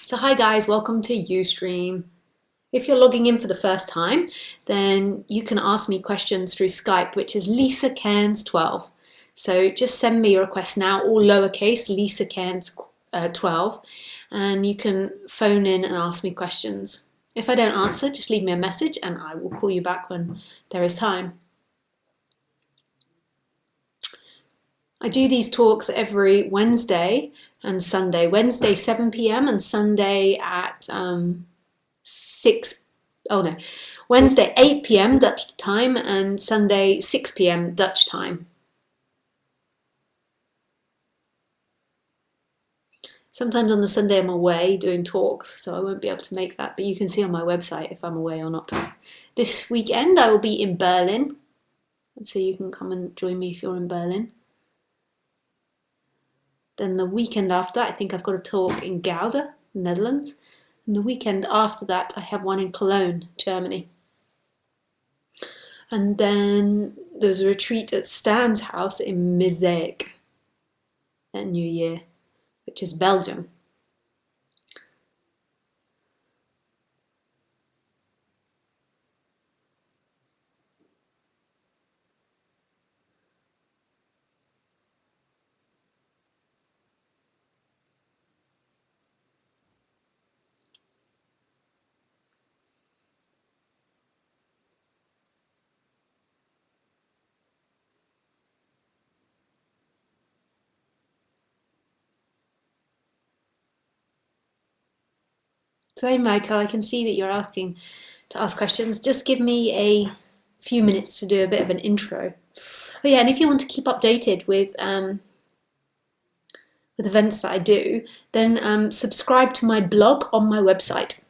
So hi guys, welcome to Ustream. If you're logging in for the first time, then you can ask me questions through Skype, which is Lisa Cairns 12. So just send me your request now, all lowercase, Lisa Cairns 12, and you can phone in and ask me questions. If I don't answer, just leave me a message and I will call you back when there is time. I do these talks every Wednesday and Sunday. Wednesday 7 p.m. and Sunday at Wednesday 8 p.m. Dutch time and Sunday 6 p.m. Dutch time. Sometimes on the Sunday I'm away doing talks, so I won't be able to make that, but you can see on my website if I'm away or not. This weekend I will be in Berlin, so you can come and join me if you're in Berlin. Then the weekend after, I think I've got a talk in Gouda, Netherlands. And the weekend after that, I have one in Cologne, Germany. And then there's a retreat at Stan's house in Mizek at New Year, which is Belgium. So hey Michael, I can see that you're asking to ask questions. Just give me a few minutes to do a bit of an intro. Oh yeah, and if you want to keep updated with events that I do, then subscribe to my blog on my website.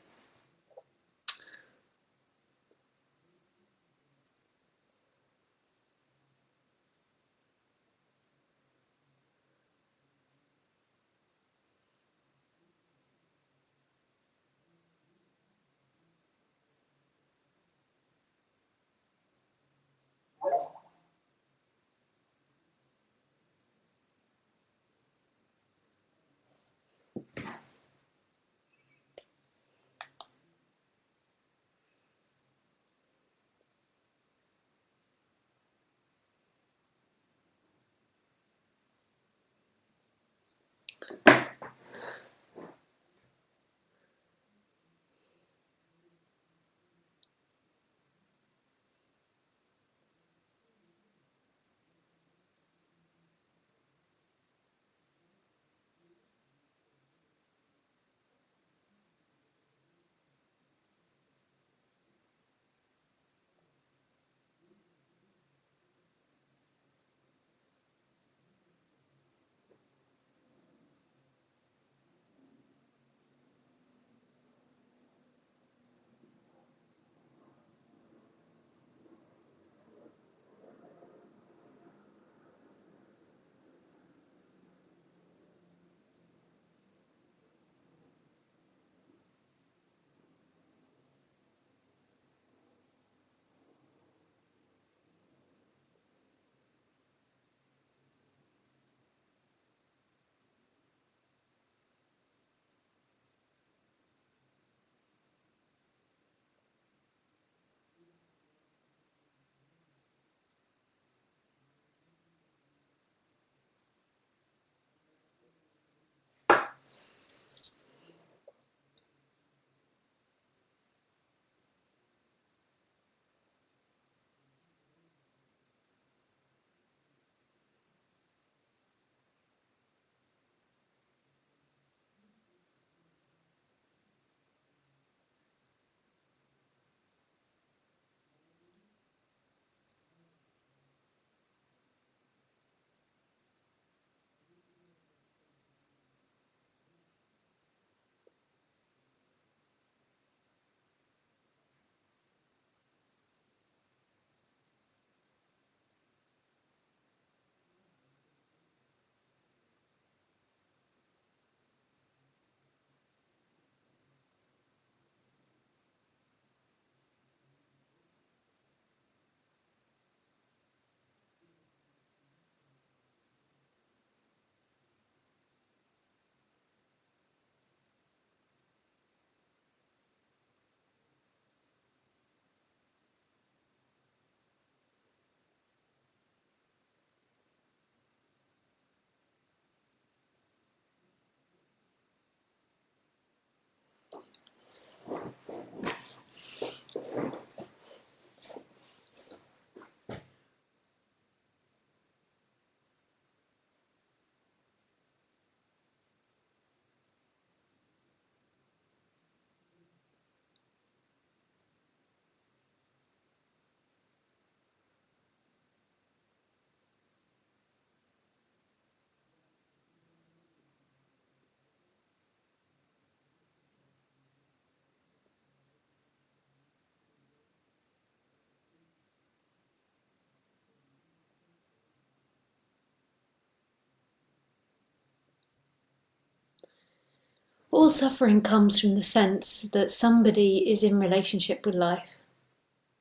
all suffering comes from the sense that somebody is in relationship with life,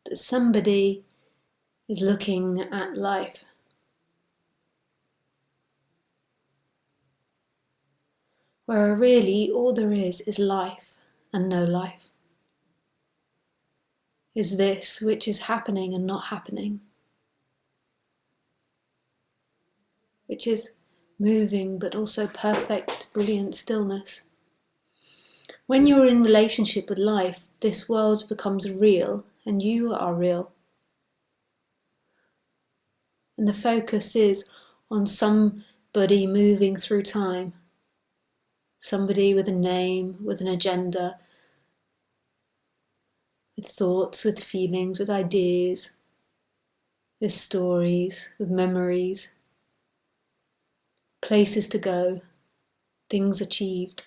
that somebody is looking at life. Where really all there is life and no life. Is this which is happening and not happening, which is moving but also perfect, brilliant stillness. When you're in relationship with life, this world becomes real and you are real. And the focus is on somebody moving through time, somebody with a name, with an agenda, with thoughts, with feelings, with ideas, with stories, with memories, places to go, things achieved.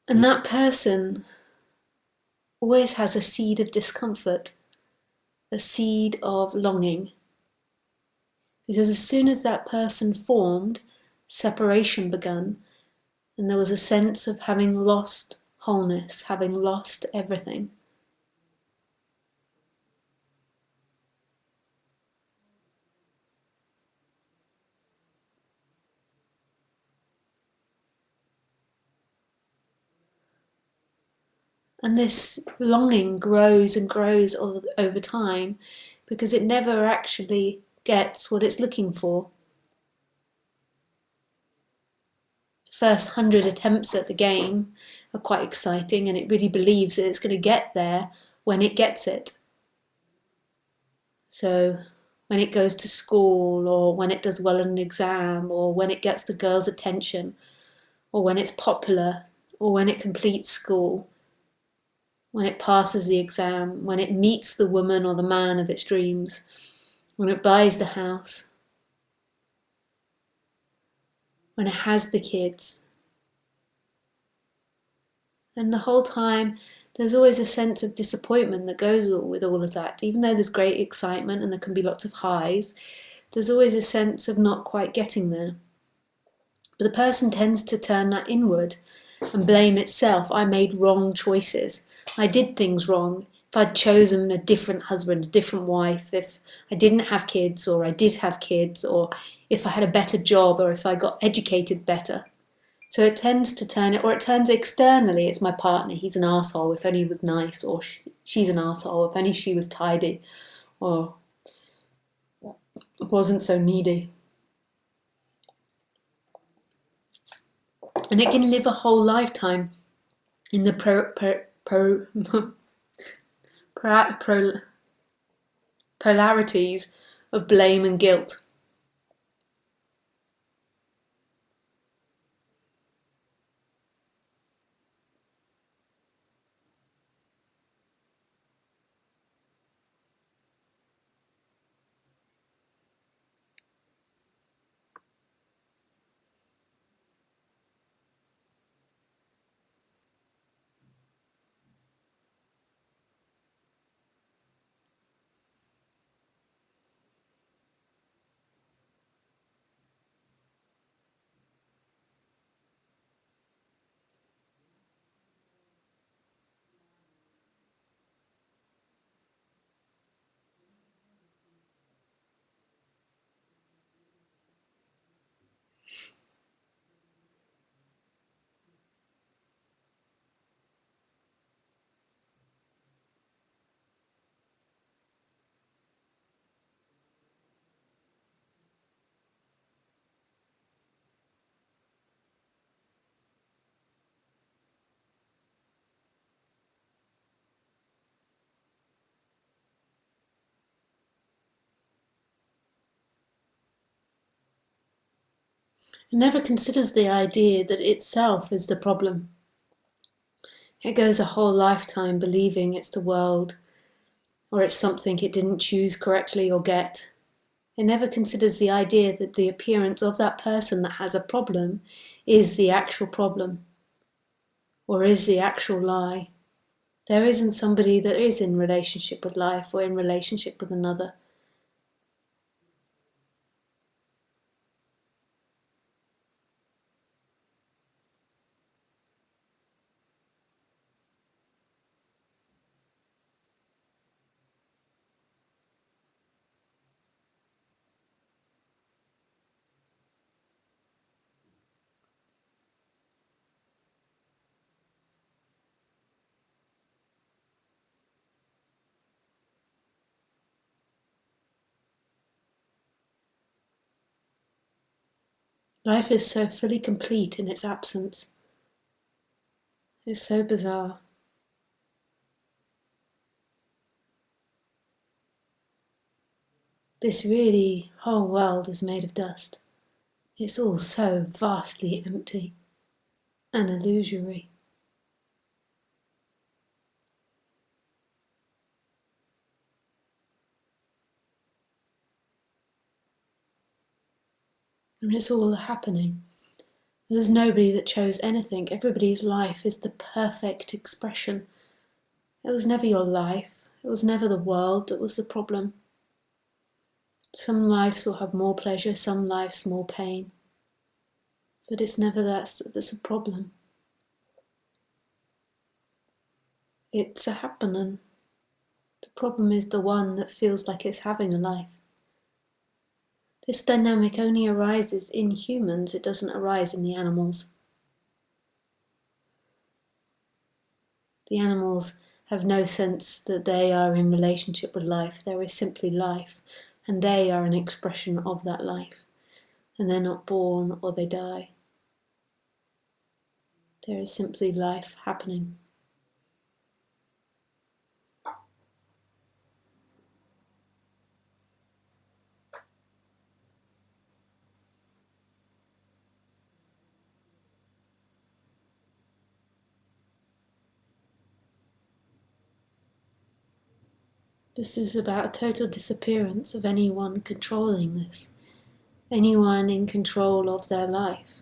And that person always has a seed of discomfort, a seed of longing. Because as soon as that person formed, separation began, and there was a sense of having lost wholeness, having lost everything. And this longing grows and grows over time because it never actually gets what it's looking for. The first 100 attempts at the game are quite exciting, and it really believes that it's going to get there when it gets it. So when it goes to school, or when it does well in an exam, or when it gets the girl's attention, or when it's popular, or when it completes school, when it passes the exam, when it meets the woman or the man of its dreams, when it buys the house, when it has the kids. And the whole time, there's always a sense of disappointment that goes with all of that. Even though there's great excitement and there can be lots of highs, there's always a sense of not quite getting there. But the person tends to turn that inward and blame itself. I made wrong choices. I did things wrong. If I'd chosen a different husband, a different wife, if I didn't have kids, or I did have kids, or if I had a better job, or if I got educated better. So it tends to turn it, or it turns externally. It's my partner, he's an arsehole, if only he was nice, or she's an arsehole, if only she was tidy, or wasn't so needy. And it can live a whole lifetime in the polarities of blame and guilt. It never considers the idea that itself is the problem. It goes a whole lifetime believing it's the world, or it's something it didn't choose correctly or get. It never considers the idea that the appearance of that person that has a problem is the actual problem, or is the actual lie. There isn't somebody that is in relationship with life or in relationship with another. Life is so fully complete in its absence. It's so bizarre. This really whole world is made of dust. It's all so vastly empty and illusory. And it's all happening. There's nobody that chose anything. Everybody's life is the perfect expression. It was never your life. It was never the world that was the problem. Some lives will have more pleasure, some lives more pain. But it's never that's a problem. It's a happening. The problem is the one that feels like it's having a life. This dynamic only arises in humans, it doesn't arise in the animals. The animals have no sense that they are in relationship with life. There is simply life, and they are an expression of that life. And they're not born or they die. There is simply life happening. This is about a total disappearance of anyone controlling this, anyone in control of their life.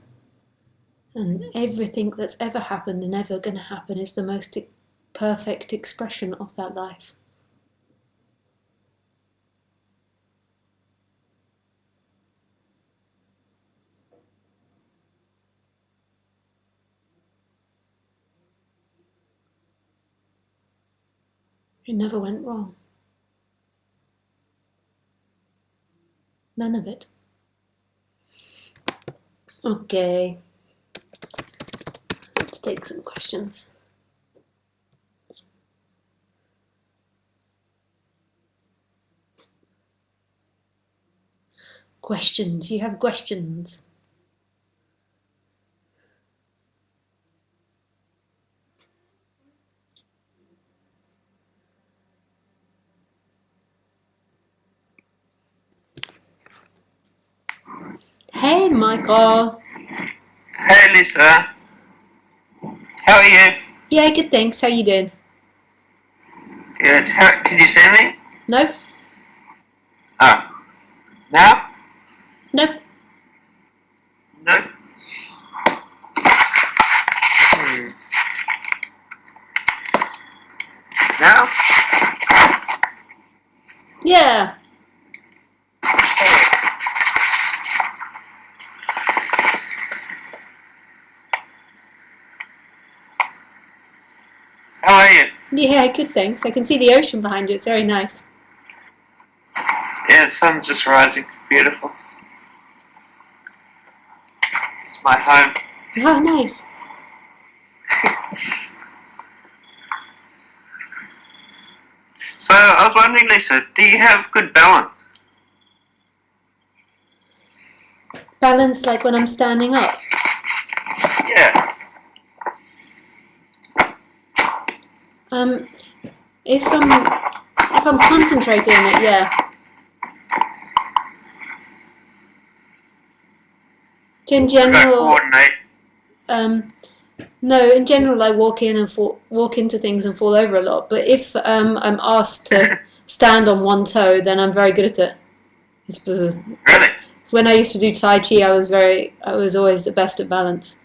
And everything that's ever happened and ever going to happen is the most perfect expression of that life. It never went wrong. None of it. Okay, let's take some questions. Questions, you have questions. Hey, Michael. Hey Lisa, how are you? Yeah, good, thanks. How you doing? Good. Can you see me? Nope. Oh, now? Nope. No. Now? Yeah. How are you? Yeah, good, thanks. I can see the ocean behind you. It's very nice. Yeah, the sun's just rising. Beautiful. It's my home. Oh, nice. So I was wondering, Lisa, do you have good balance? Balance like when I'm standing up. Yeah. If I'm concentrating on it, yeah. In What about general, coordinate? no. In general, I walk into things and fall over a lot. But if I'm asked to stand on one toe, then I'm very good at it. It's Really? like when I used to do Tai Chi, I was always the best at balance.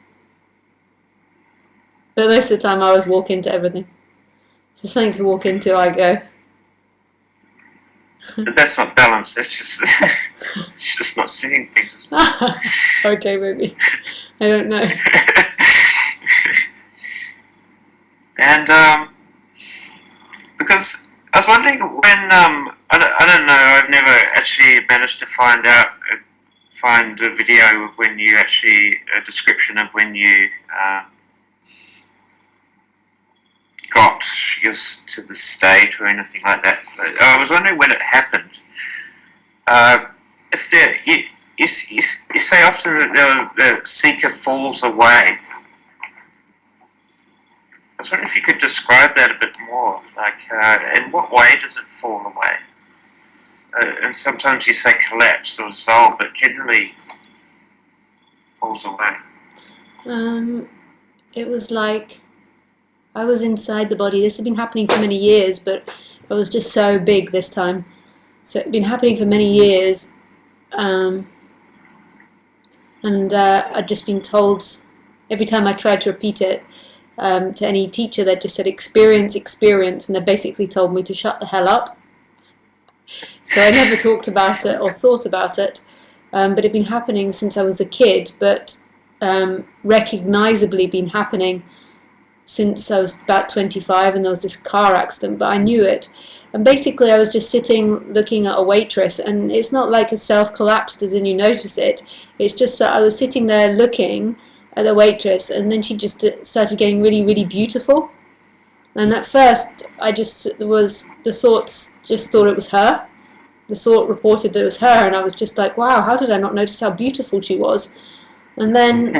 But most of the time, I always walk into everything. If there's something to walk into, I go. But that's not balance. That's just it's just not seeing things. Okay, maybe. I don't know. And because I was wondering when I don't know. I've never actually managed to find the video of when you actually a description of when you got yours to the state or anything like that. But I was wondering when it happened. Uh, if there, you say often that the seeker falls away. I was wondering if you could describe that a bit more. Like, in what way does it fall away? And sometimes you say collapse or dissolve, but generally falls away. It was like I was inside the body. This had been happening for many years, but it was just so big this time. So it had been happening for many years, and I'd just been told every time I tried to repeat it to any teacher, they just said experience, experience, and they basically told me to shut the hell up. So I never talked about it or thought about it, but it had been happening since I was a kid, but recognisably been happening since I was about 25, and there was this car accident, but I knew it. And basically I was just sitting looking at a waitress, and it's not like a self-collapsed as in you notice it, it's just that I was sitting there looking at the waitress, and then she just started getting really, really beautiful. And at first I just was, the thoughts just thought it was her. The thought reported that it was her, and I was just like, wow, how did I not notice how beautiful she was? And then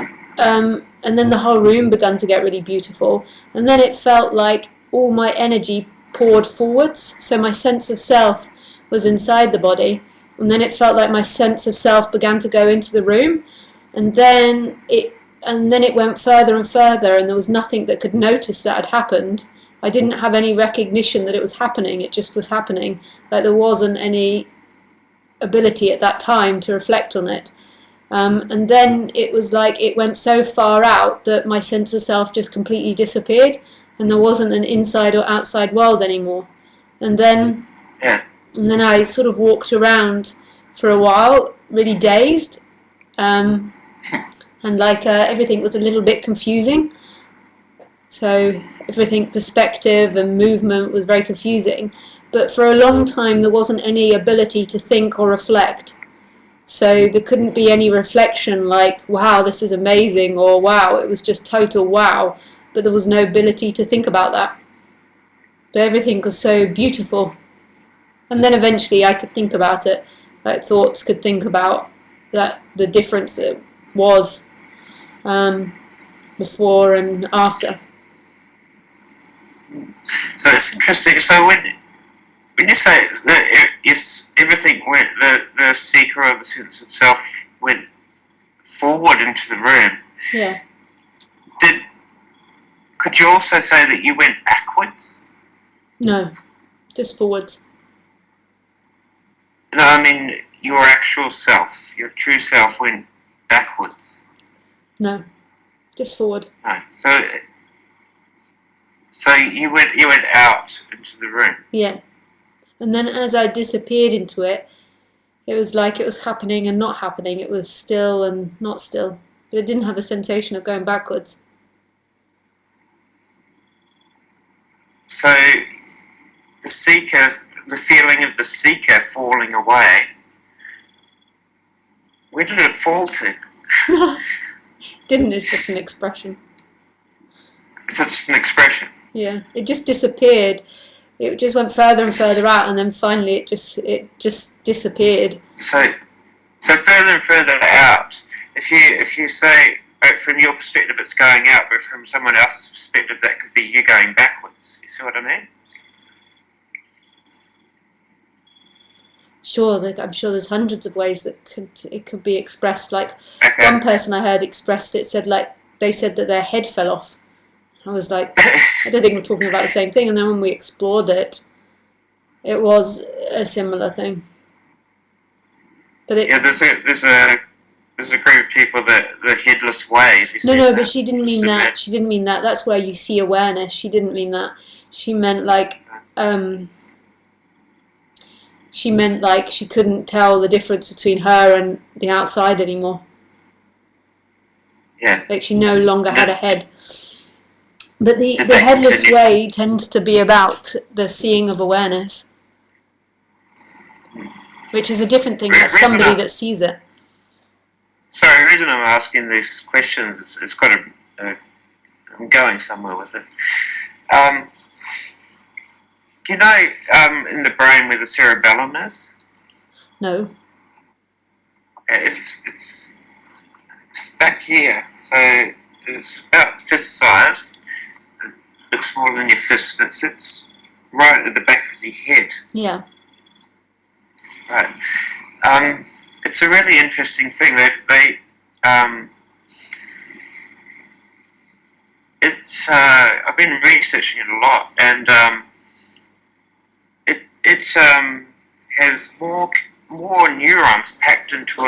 the whole room began to get really beautiful, and then it felt like all my energy poured forwards, so my sense of self was inside the body, and then it felt like my sense of self began to go into the room, and then it went further and further, and there was nothing that could notice that had happened. I didn't have any recognition that it was happening, it just was happening, like there wasn't any ability at that time to reflect on it. And then it was like it went so far out that my sense of self just completely disappeared, and there wasn't an inside or outside world anymore. And then I sort of walked around for a while, really dazed, and like everything was a little bit confusing. So everything, perspective and movement, was very confusing. But for a long time there wasn't any ability to think or reflect. So there couldn't be any reflection like, wow, this is amazing, or wow, it was just total wow. But there was no ability to think about that. But everything was so beautiful. And then eventually I could think about it, like thoughts could think about that, the difference it was before and after. So it's interesting. So when you say that everything went, the seeker or the sense of self went forward into the room. Yeah. Could you also say that you went backwards? No, just forwards. No, I mean your actual self, your true self went backwards. No, just forward. No, so you went out into the room. Yeah. And then as I disappeared into it, it was like it was happening and not happening. It was still and not still. But it didn't have a sensation of going backwards. So the seeker, the feeling of the seeker falling away, where did it fall to? Didn't, it's just an expression. It's just an expression. Yeah, it just disappeared. It just went further and further out, and then finally it just disappeared. So further and further out. If you say from your perspective it's going out, but from someone else's perspective that could be you going backwards. You see what I mean? Sure, I'm sure there's hundreds of ways that it could be expressed. Like Okay. one person I heard expressed it, said like they said that their head fell off. I was like, I don't think we're talking about the same thing. And then when we explored it, it was a similar thing. But there's a group of people that the headless wave. No, but she didn't mean that. She didn't mean that. That's where you see awareness. She didn't mean that. She meant like she couldn't tell the difference between her and the outside anymore. Yeah. Like she no longer had a head. But the headless way tends to be about the seeing of awareness, which is a different thing. That's somebody that sees it. So the reason I'm asking these questions is it's got I'm going somewhere with it. Do you know in the brain where the cerebellum is? No. It's back here, so it's about fist size, a bit smaller than your fist, and it sits right at the back of your head. Yeah. Right. It's a really interesting thing. I've been researching it a lot, and it has more neurons packed into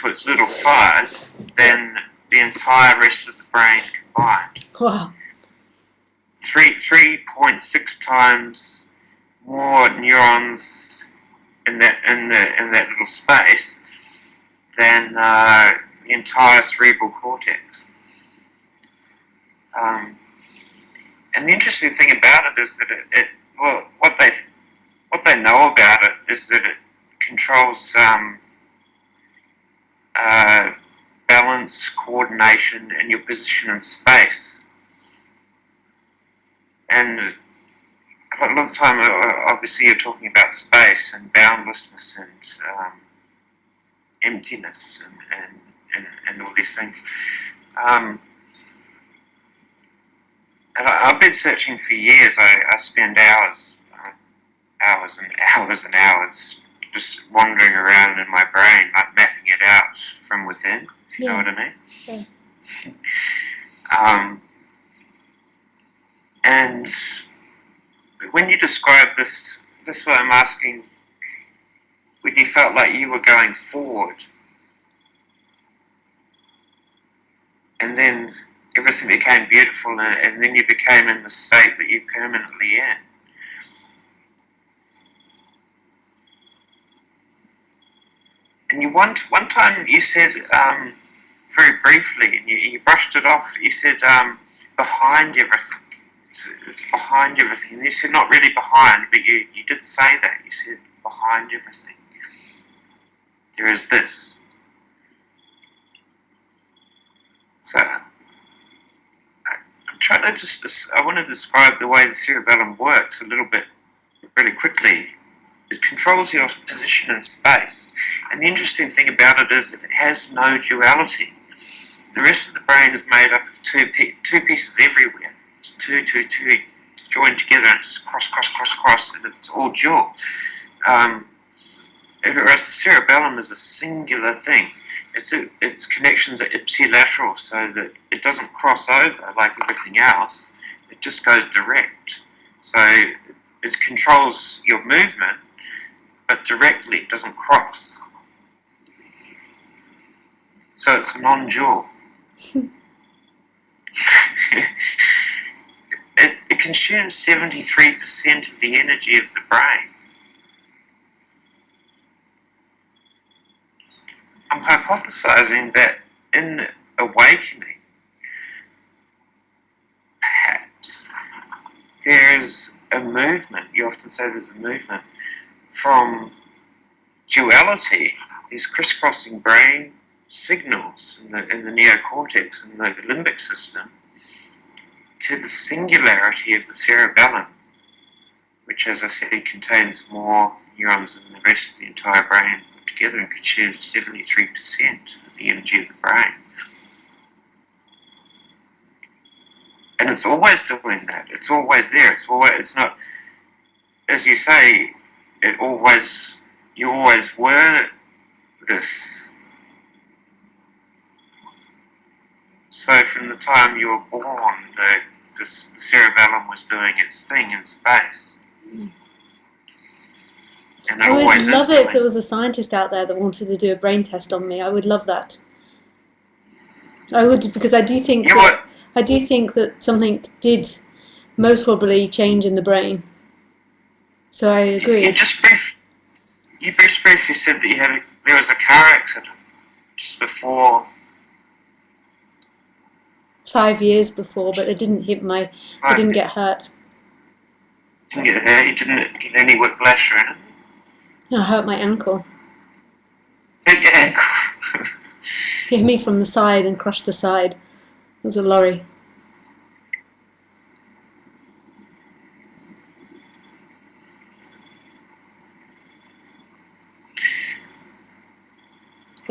its little size than the entire rest of the brain combined. Wow. 3.6 times more neurons in that little space than the entire cerebral cortex. And the interesting thing about it is that what they know about it is that it controls balance, coordination, and your position in space. And a lot of the time, obviously, you're talking about space and boundlessness and emptiness and all these things. And I've been searching for years. I spend hours and hours and hours just wandering around in my brain, like mapping it out from within. You know what I mean? Yeah. And when you describe this is what I'm asking. When you felt like you were going forward, and then everything became beautiful, and then you became in the state that you're permanently in. And one time you said, very briefly, and you brushed it off, you said, behind everything. It's behind everything. And you said not really behind, but you did say that. You said behind everything there is this. So I'm trying to I want to describe the way the cerebellum works a little bit, really quickly. It controls your position in space. And the interesting thing about it is that it has no duality. The rest of the brain is made up of two pieces everywhere. It's two joined together, and it's cross, and it's all dual. Whereas the cerebellum is a singular thing. Its connections are ipsilateral, so that it doesn't cross over like everything else. It just goes direct. So it controls your movement, but directly, it doesn't cross. So it's non-dual. It consumes 73% of the energy of the brain. I'm hypothesizing that in awakening, perhaps, there's a movement, you often say there's a movement, from duality, these crisscrossing brain signals in the neocortex and the limbic system, to the singularity of the cerebellum, which, as I said, contains more neurons than the rest of the entire brain put together and consumes 73% of the energy of the brain. And it's always doing that. It's always there. It's not, as you say, you always were this. So from the time you were born, the cerebellum was doing its thing in space. And I would love it if there was a scientist out there that wanted to do a brain test on me. I would love that. I would, because I do think that something did most probably change in the brain. So I agree. You briefly said that there was a car accident just before. 5 years before, but it didn't hit I didn't get hurt. Didn't get hurt? You didn't get any whiplash or anything? I hurt my ankle. Hit your ankle? Hit me from the side and crushed the side. It was a lorry.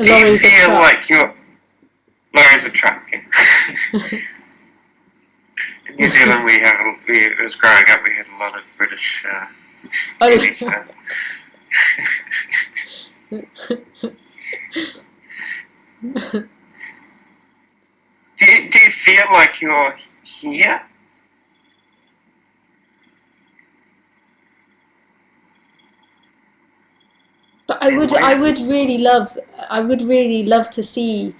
A Do you lorry is a feel truck. like your lorry's a truck? Yeah. In New Zealand, as growing up, we had a lot of British TV I, film. Do you feel like you're here? but Then where? I would really love to see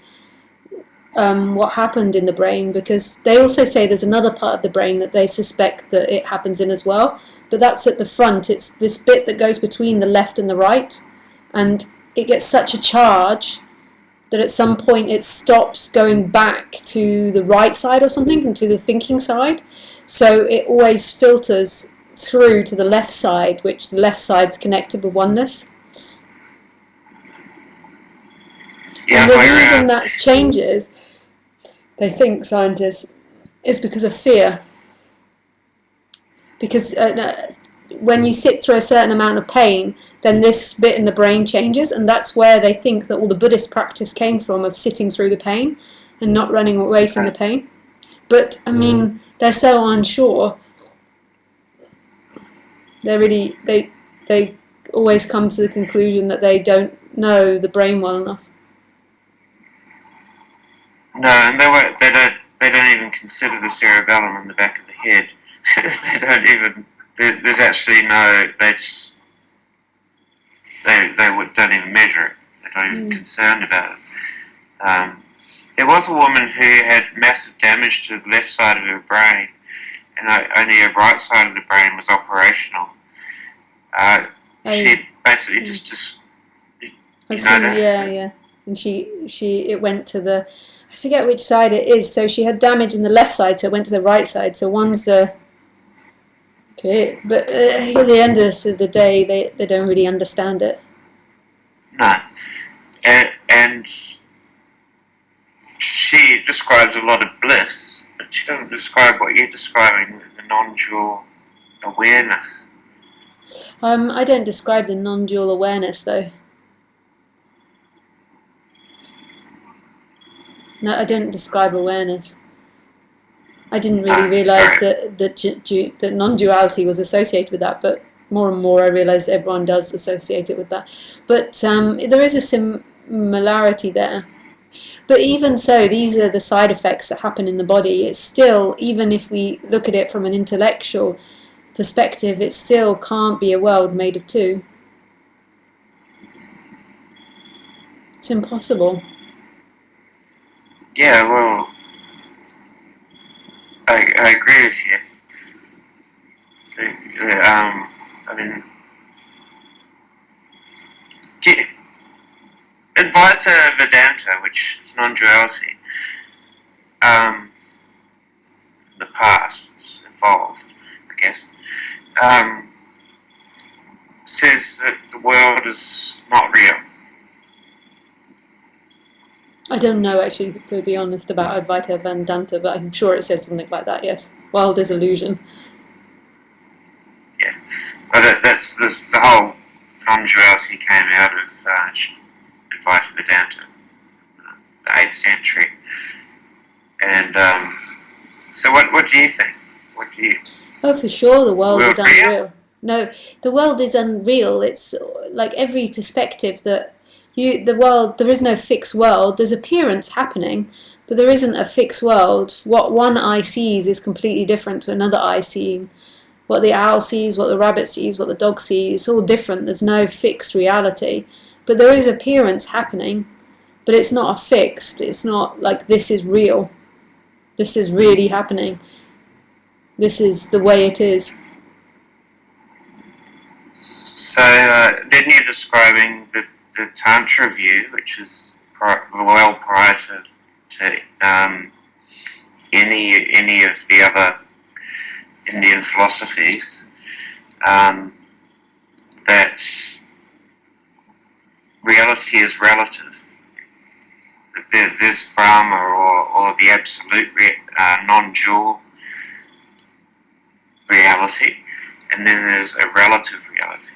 what happened in the brain, because they also say there's another part of the brain that they suspect that it happens in as well, but that's at the front. It's this bit that goes between the left and the right, and it gets such a charge that at some point it stops going back to the right side or something, and to the thinking side, so it always filters through to the left side, which the left side's connected with oneness. Yeah, And other the way reason around. that changes, they think, scientists, is because of fear. Because when you sit through a certain amount of pain, then this bit in the brain changes, and that's where they think that all the Buddhist practice came from, of sitting through the pain and not running away from the pain. But I mean, they're so unsure. They always come to the conclusion that they don't know the brain well enough. No, and they don't even consider the cerebellum in the back of the head. They don't even. There's actually no. Don't even measure it. They're not even concerned about it. There was a woman who had massive damage to the left side of her brain, and only her right side of the brain was operational. She basically just I've you know seen, that? yeah, and it went to the, I forget which side it is. So she had damage in the left side, so it went to the right side. So one's the, okay, but at the end of the day, they don't really understand it. No, and she describes a lot of bliss, but she doesn't describe what you're describing, the non-dual awareness. I don't describe the non-dual awareness though. No, I don't describe awareness. I didn't really realise Sorry. that non-duality was associated with that, but more and more I realise everyone does associate it with that. But there is a similarity there. But even so, these are the side effects that happen in the body. It's still, even if we look at it from an intellectual perspective, it still can't be a world made of two. It's impossible. Yeah, well, I agree with you. I mean, Advaita Vedanta, which is non-duality, in the past, it's evolved, I guess, um, says that the world is not real. I don't know actually, to be honest, about Advaita Vedanta, but I'm sure it says something like that, yes. Wild is illusion. Yeah, but the whole non-duality came out of Advaita Vedanta, the 8th century. And so, what do you think? What do you? Oh, for sure, the world is World real? unreal. No, the world is unreal. It's like every perspective that the world, there is no fixed world. There's appearance happening, but there isn't a fixed world. What one eye sees is completely different to another eye seeing. What the owl sees, what the rabbit sees, what the dog sees, it's all different. There's no fixed reality. But there is appearance happening, but it's not a fixed. It's not like this is real. This is really happening. This is the way it is. So then you're describing the Tantra view, which is well prior to any of the other Indian philosophies, that reality is relative. There's Brahma or the absolute non-dual reality, and then there's a relative reality.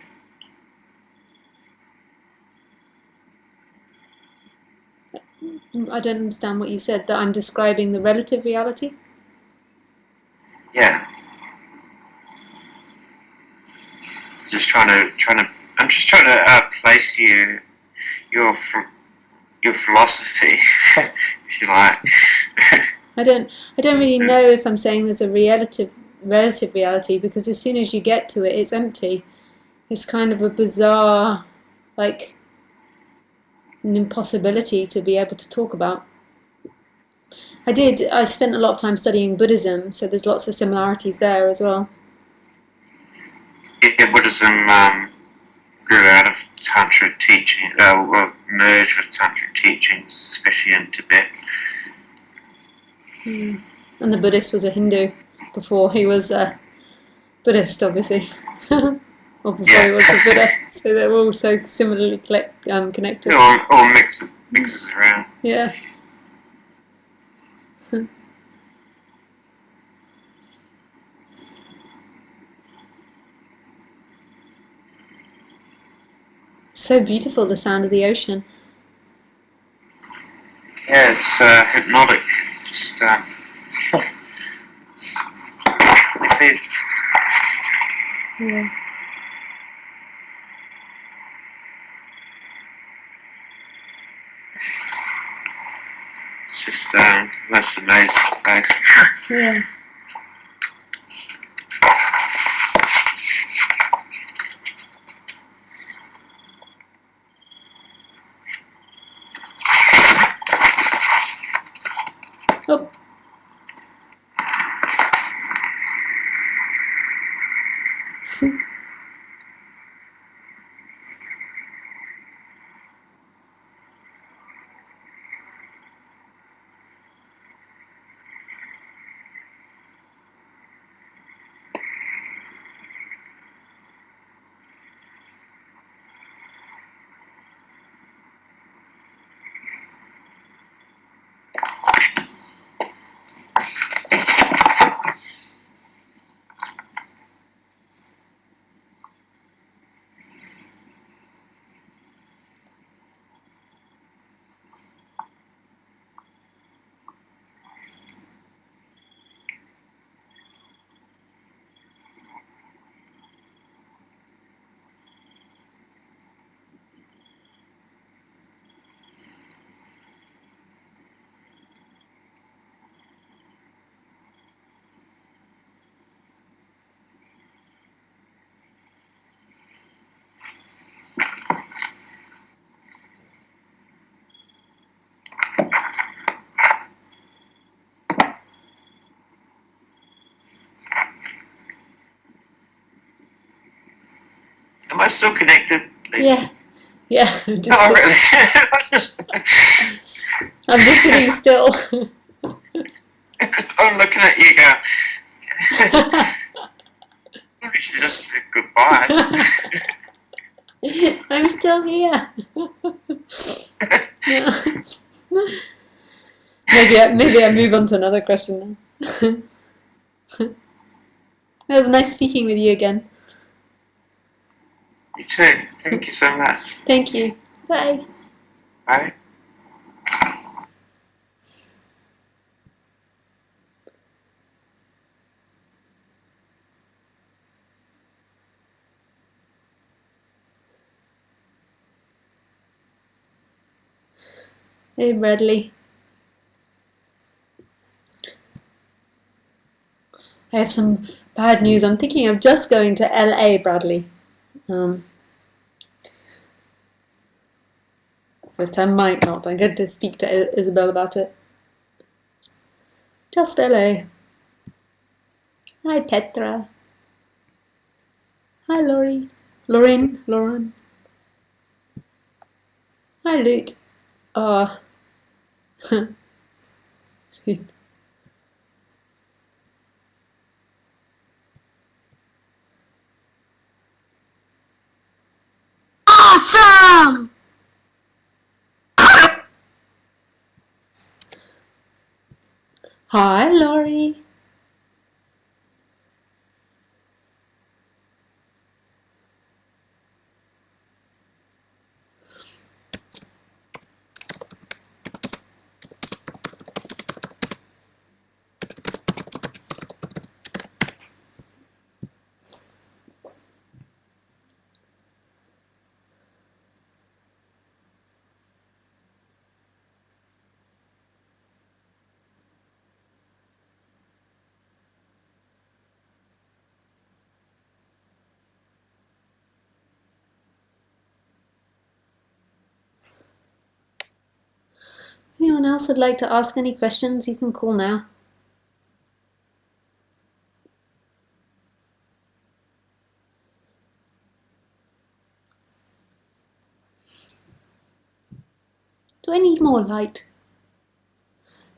I don't understand what you said, that I'm describing the relative reality? Yeah. I'm just trying to place your your philosophy, if you like. I don't really know if I'm saying there's a relative reality, because as soon as you get to it, it's empty. It's kind of a bizarre, like, an impossibility to be able to talk about. I spent a lot of time studying Buddhism, so there's lots of similarities there as well. Yeah, Buddhism grew out of Tantric teaching, or merged with Tantric teachings, especially in Tibet. And the Buddhist was a Hindu before he was a Buddhist, obviously. Or before he was the Buddha. So they're all so similarly connected. It all mixes around. Yeah. So beautiful, the sound of the ocean. Yeah, it's hypnotic. Just Yeah. just most amazing place. Yeah. Oh. Am I still connected? Yeah. Yeah. Oh, really? That's just. I'm just sitting still. I'm looking at you going. We should just say goodbye. I'm still here. Maybe I move on to another question now. It was nice speaking with you again. You too. Thank you so much. Thank you. Bye. Bye. Hey, Bradley. I have some bad news. I'm thinking of just going to LA, Bradley. But I might not. I'm going to speak to Isabel about it. Just LA. Hi, Petra. Hi, Laurie. Lauren. Hi, Lute. Oh. Sweet. Awesome! Hi, Laurie. Anyone else would like to ask any questions? You can call now. Do I need more light?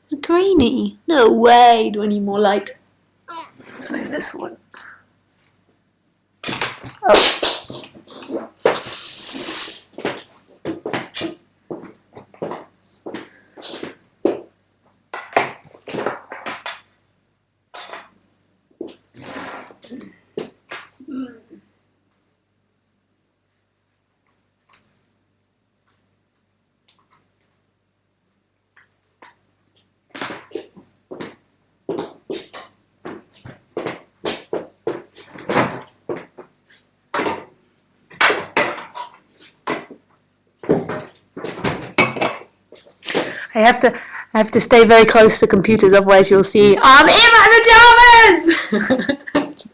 It's grainy. No way. Do I need more light? Let's move this one. Oh. I have to stay very close to computers, otherwise you'll see I'm in my pajamas.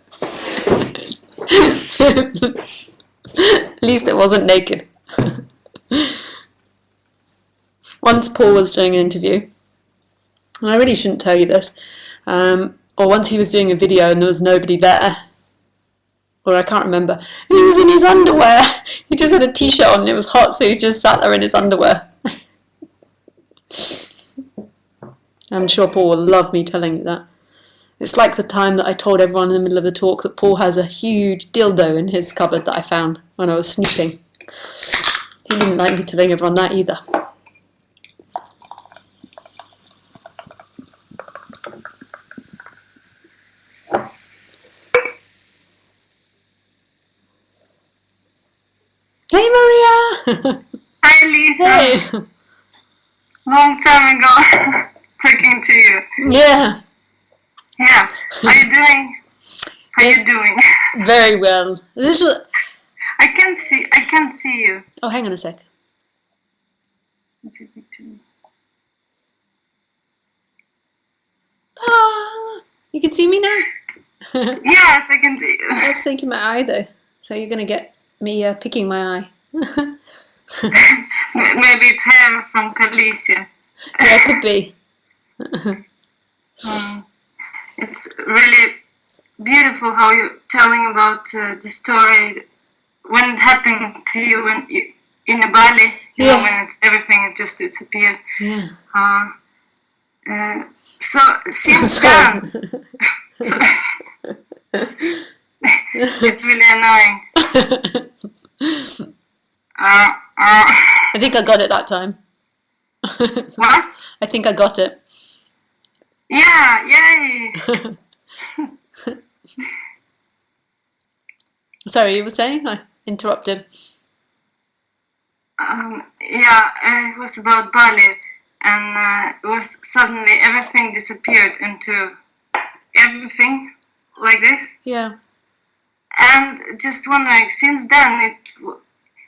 At least it wasn't naked. Once Paul was doing an interview, and I really shouldn't tell you this, or once he was doing a video and there was nobody there, or I can't remember, and he was in his underwear. He just had a t-shirt on and it was hot, so he just sat there in his underwear. I'm sure Paul will love me telling you that. It's like the time that I told everyone in the middle of the talk that Paul has a huge dildo in his cupboard that I found when I was snooping. He didn't like me telling everyone that either. Hey Maria! Hi Lisa. Hey! Long time ago. Talking to you. Yeah. Yeah. How you doing? How you doing? Very well. I can't see you. Oh, hang on a sec. Ah, you can see me now? Yes, I can see you. I was thinking my eye though, so you're going to get me picking my eye. Maybe it's hair from Calicia. Yeah, it could be. It's really beautiful how you're telling about the story when it happened to you when you in Bali. You know, when everything just disappeared. Yeah. So since then, it's really annoying. I think I got it that time. What? I think I got it. Yeah, yay! Sorry, you were saying? I interrupted. Yeah, it was about Bali, and it was suddenly everything disappeared into everything like this. Yeah. And just wondering, since then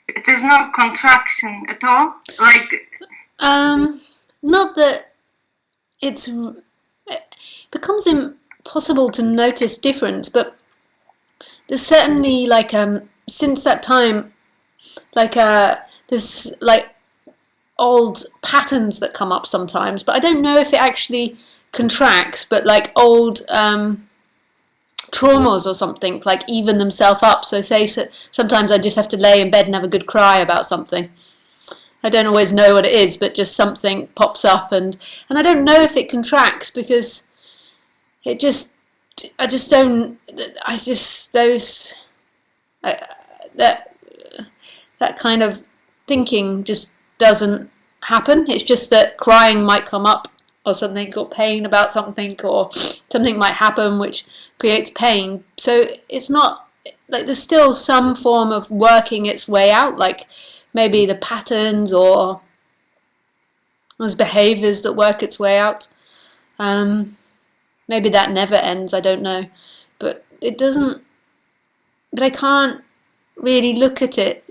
it is no contraction at all. Like, not that it becomes impossible to notice difference, but there's certainly like since that time, like there's like old patterns that come up sometimes, but I don't know if it actually contracts, but like old traumas or something like even themselves up. So sometimes I just have to lay in bed and have a good cry about something. I don't always know what it is, but just something pops up, and I don't know if it contracts because it just that kind of thinking just doesn't happen. It's just that crying might come up or something, or pain about something, or something might happen which creates pain. So it's not like there's still some form of working its way out, like maybe the patterns or those behaviours that work its way out. Maybe that never ends, I don't know. But it doesn't, but I can't really look at it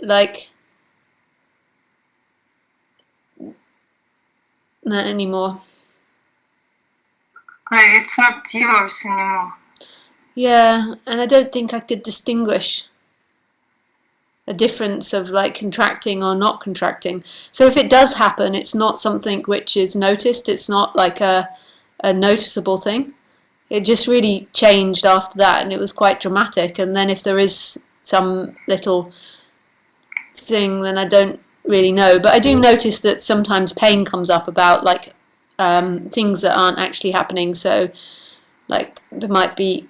like that anymore. like it's not yours anymore. Yeah, and I don't think I could distinguish a difference of like contracting or not contracting. So if it does happen, it's not something which is noticed. It's not like a noticeable thing. It just really changed after that, and it was quite dramatic. And then if there is some little thing, then I don't really know. But I do notice that sometimes pain comes up about like things that aren't actually happening. So like there might be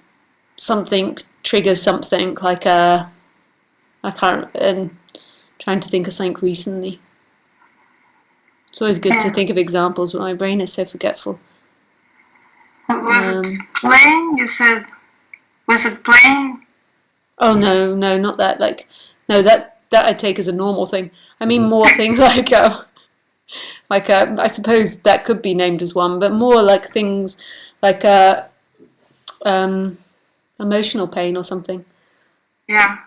something triggers something like I can't, and trying to think of something recently. It's always good to think of examples, but my brain is so forgetful. Was it plain? You said, was it plain? Oh no, not that. Like, no, that I take as a normal thing. I mean more things like I suppose that could be named as one, but more like things like emotional pain or something. Yeah.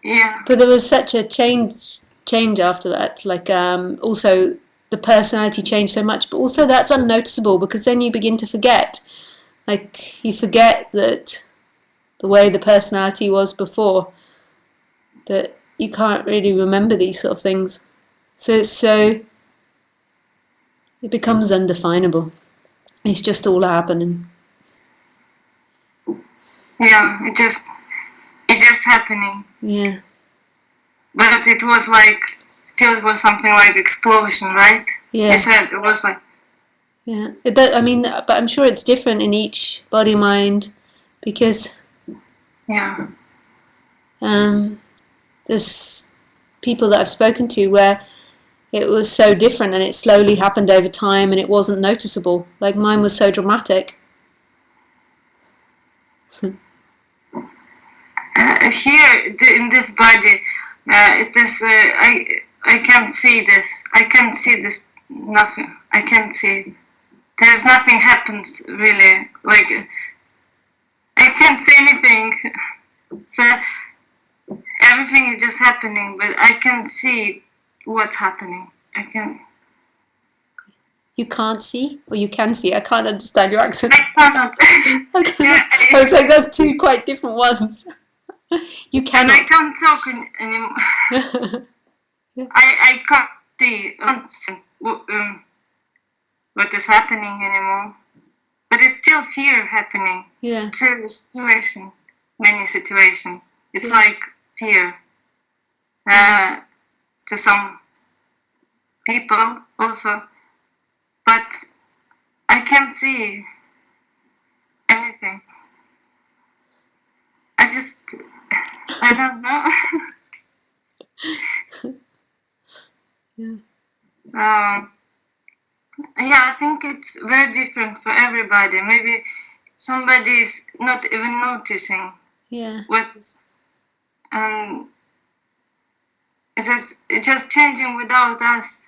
Yeah. But there was such a change after that. Like also the personality changed so much, but also that's unnoticeable because then you begin to forget. Like you forget that the way the personality was before, that you can't really remember these sort of things. So it becomes undefinable. It's just all happening. Yeah, it just happening. Yeah. But it was like, still it was something like explosion, right? Yeah. You said it was like. Yeah. I mean, but I'm sure it's different in each body mind because. Yeah. There's people that I've spoken to where it was so different and it slowly happened over time and it wasn't noticeable. Like mine was so dramatic. Here in this body, it is. I can't see this. I can't see this. Nothing. I can't see it. There's nothing happens really. Like I can't see anything. So everything is just happening, but I can't see what's happening. I can't. You can't see, or you can see. I can't understand your accent. I cannot. I was like, that's two quite different ones. You cannot. And I can't talk anymore. Yeah. I can't see what is happening anymore. But it's still fear happening. Yeah. To situation, many situations. It's like fear. To some people also. But I can't see anything. I don't know. Yeah. Yeah, I think it's very different for everybody. Maybe somebody is not even noticing. Yeah. What is, it's just changing without us.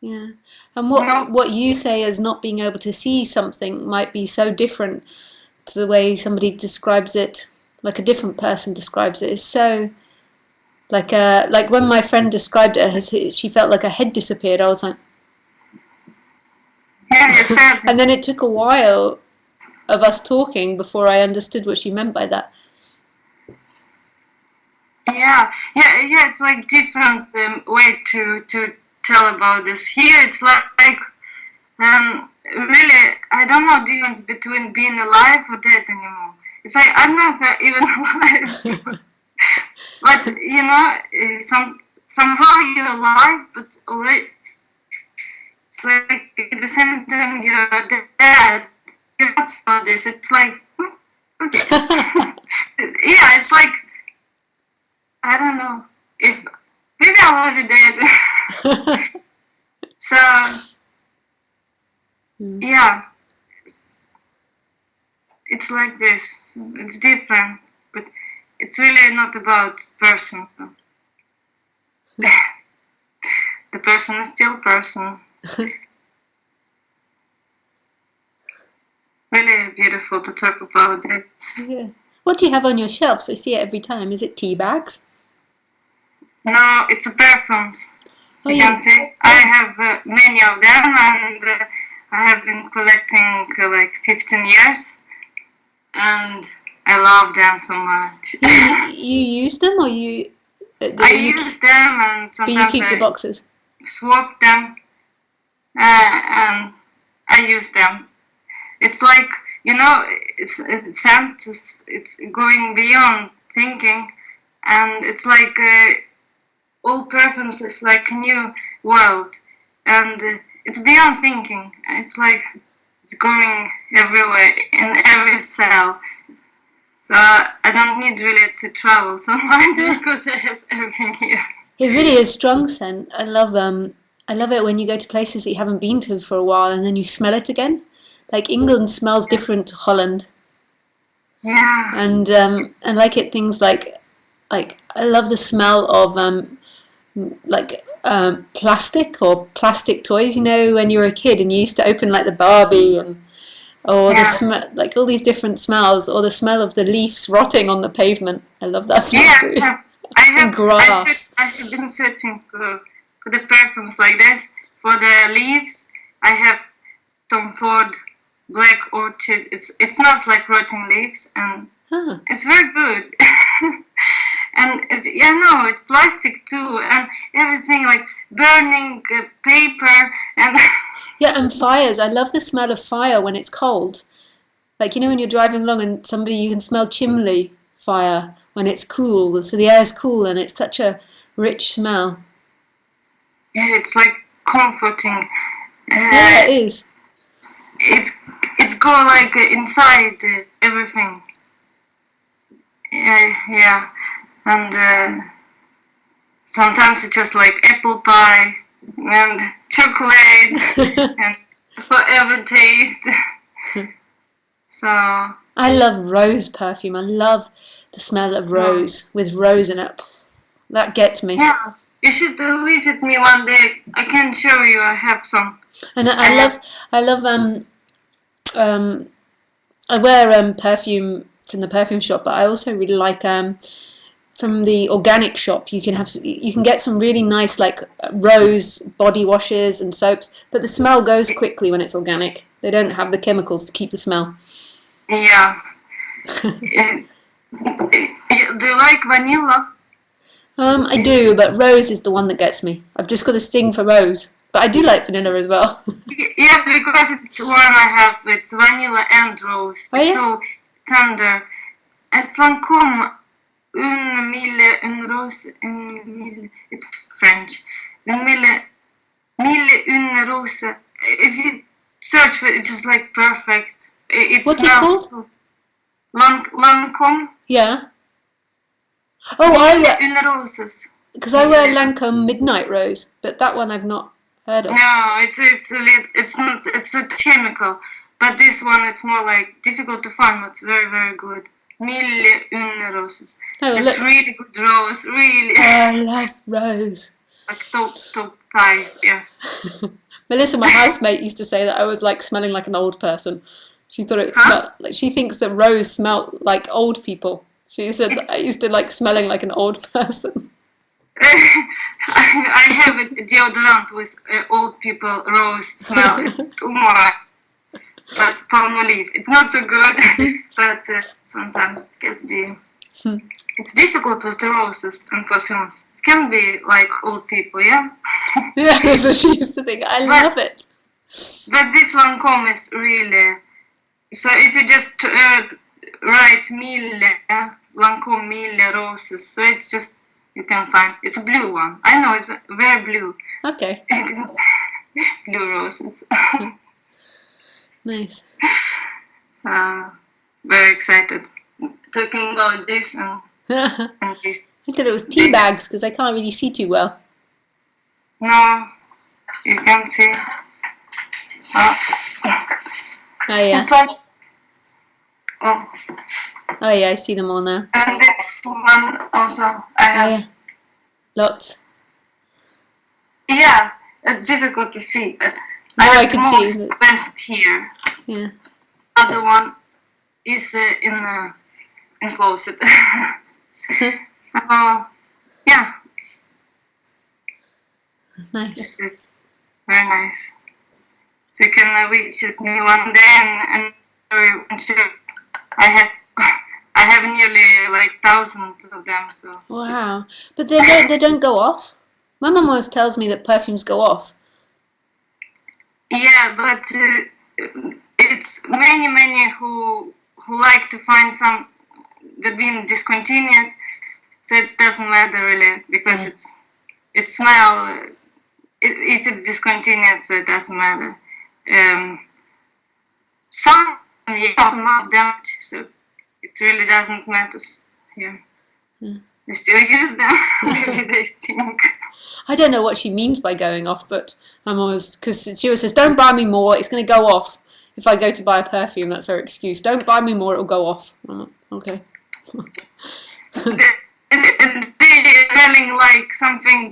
Yeah. And what you say as not being able to see something might be so different to the way somebody describes it, like a different person describes it. It's so like when my friend described it, she felt like her head disappeared. I was like, yeah, you said. And then it took a while of us talking before I understood what she meant by that. Yeah. It's like different way to tell about this. Here, it's like really, I don't know the difference between being alive or dead anymore. It's like I'm not even alive, but you know, somehow you're alive, but already it's like at the same time you're dead. You're not so this. It's like okay, yeah, it's like I don't know if maybe I'm already dead. So. Yeah, it's like this. It's different, but it's really not about person. The person is still person. Really beautiful to talk about it. Yeah. What do you have on your shelves? I see it every time. Is it tea bags? No, it's perfumes. Oh, you can see. I have many of them, and I have been collecting like 15 years, and I I love them so much. You use them, or you? I use them, and But you sometimes keep the I boxes. swap them, and I use them. It's like, it's going beyond thinking, and it's like all perfumes is like a new world, and it's beyond thinking. It's like it's going everywhere in every cell. So I don't need really to travel so much because I have everything here. It really is strong scent. I love it when you go to places that you haven't been to for a while and then you smell it again. Like England smells different to Holland. Yeah. And like it things like I love the smell of plastic or plastic toys. You know, when you were a kid and you used to open like the Barbie and or the smell, like all these different smells, or the smell of the leaves rotting on the pavement. I love that smell too. And grass. I have been searching for the perfumes like this. For the leaves, I have Tom Ford Black Orchid. It smells like rotting leaves, and it's very good. And it's plastic too, and everything like burning paper and. Yeah, and fires. I love the smell of fire when it's cold. Like, when you're driving along and you can smell chimney fire when it's cool. So the air is cool and it's such a rich smell. Yeah, it's like comforting. Yeah, it is. It's go like inside everything. Yeah. And sometimes it's just like apple pie and chocolate and forever taste. So I love rose perfume. I love the smell of rose with rose in it. That gets me. Yeah, you should visit me one day. I can show you. I have some. And I love I wear perfume from the perfume shop, but I also really like from the organic shop. You can get some really nice like rose body washes and soaps, but the smell goes quickly when it's organic. They don't have the chemicals to keep the smell. Yeah. Do you like vanilla? I do, but rose is the one that gets me. I've just got this thing for rose, but I do like vanilla as well. Yeah, because it's one I have. It's vanilla and rose. Oh, it's yeah? so tender. It's Lancôme une rose, it's French. Une rose. If you search for it, it's just like perfect. It What's it called? Lancôme. Yeah. Oh, Une roses. because I wear Lancome Midnight Rose, but that one I've not heard of. No, it's a chemical, but this one it's more like difficult to find, but it's very very good. Mille une roses. Oh, it's look. really good rose, really. I love rose. Like top 5, yeah. Melissa, my housemate, used to say that I was like smelling like an old person. She thought it smelled like, she thinks that rose smelled like old people. She said that I used to like smelling like an old person. I have a deodorant with old people rose smell. It's too much. But Palmolive, it's not so good. But sometimes it can be. It's difficult with the roses and perfumes. It can be like old people, yeah? Yeah, that's what she used to think. I love it. But this Lancôme is really... So if you just write Mille, Lancôme Mille Roses, so it's just... You can find... It's a blue one. I know, it's very blue. Okay. Blue roses. Nice. So, very excited. Talking about this and this. I thought it was tea bags because I can't really see too well. No, you can't see. Oh yeah. It's like, Oh yeah, I see them all now. and this one also I have. Oh yeah. Lots. Yeah, it's difficult to see, but Now I have can most see. best here. Yeah. Other one is in closet. Yeah, Nice. this is very nice. So you can visit me one day and show you. I I have nearly like thousands of them. So Wow. But they don't go off? My mum always tells me that perfumes go off. yeah, but it's many who like to find some that been discontinued. So it doesn't matter really because it smell. If it's discontinued, so it doesn't matter. Some of them, so it really doesn't matter here. I still use them. Maybe they stink. I don't know what she means by going off, but I'm always, because she always says, don't buy me more, it's going to go off. If I go to buy a perfume, that's her excuse. Don't buy me more, it'll go off. I'm like, okay. They're smelling like something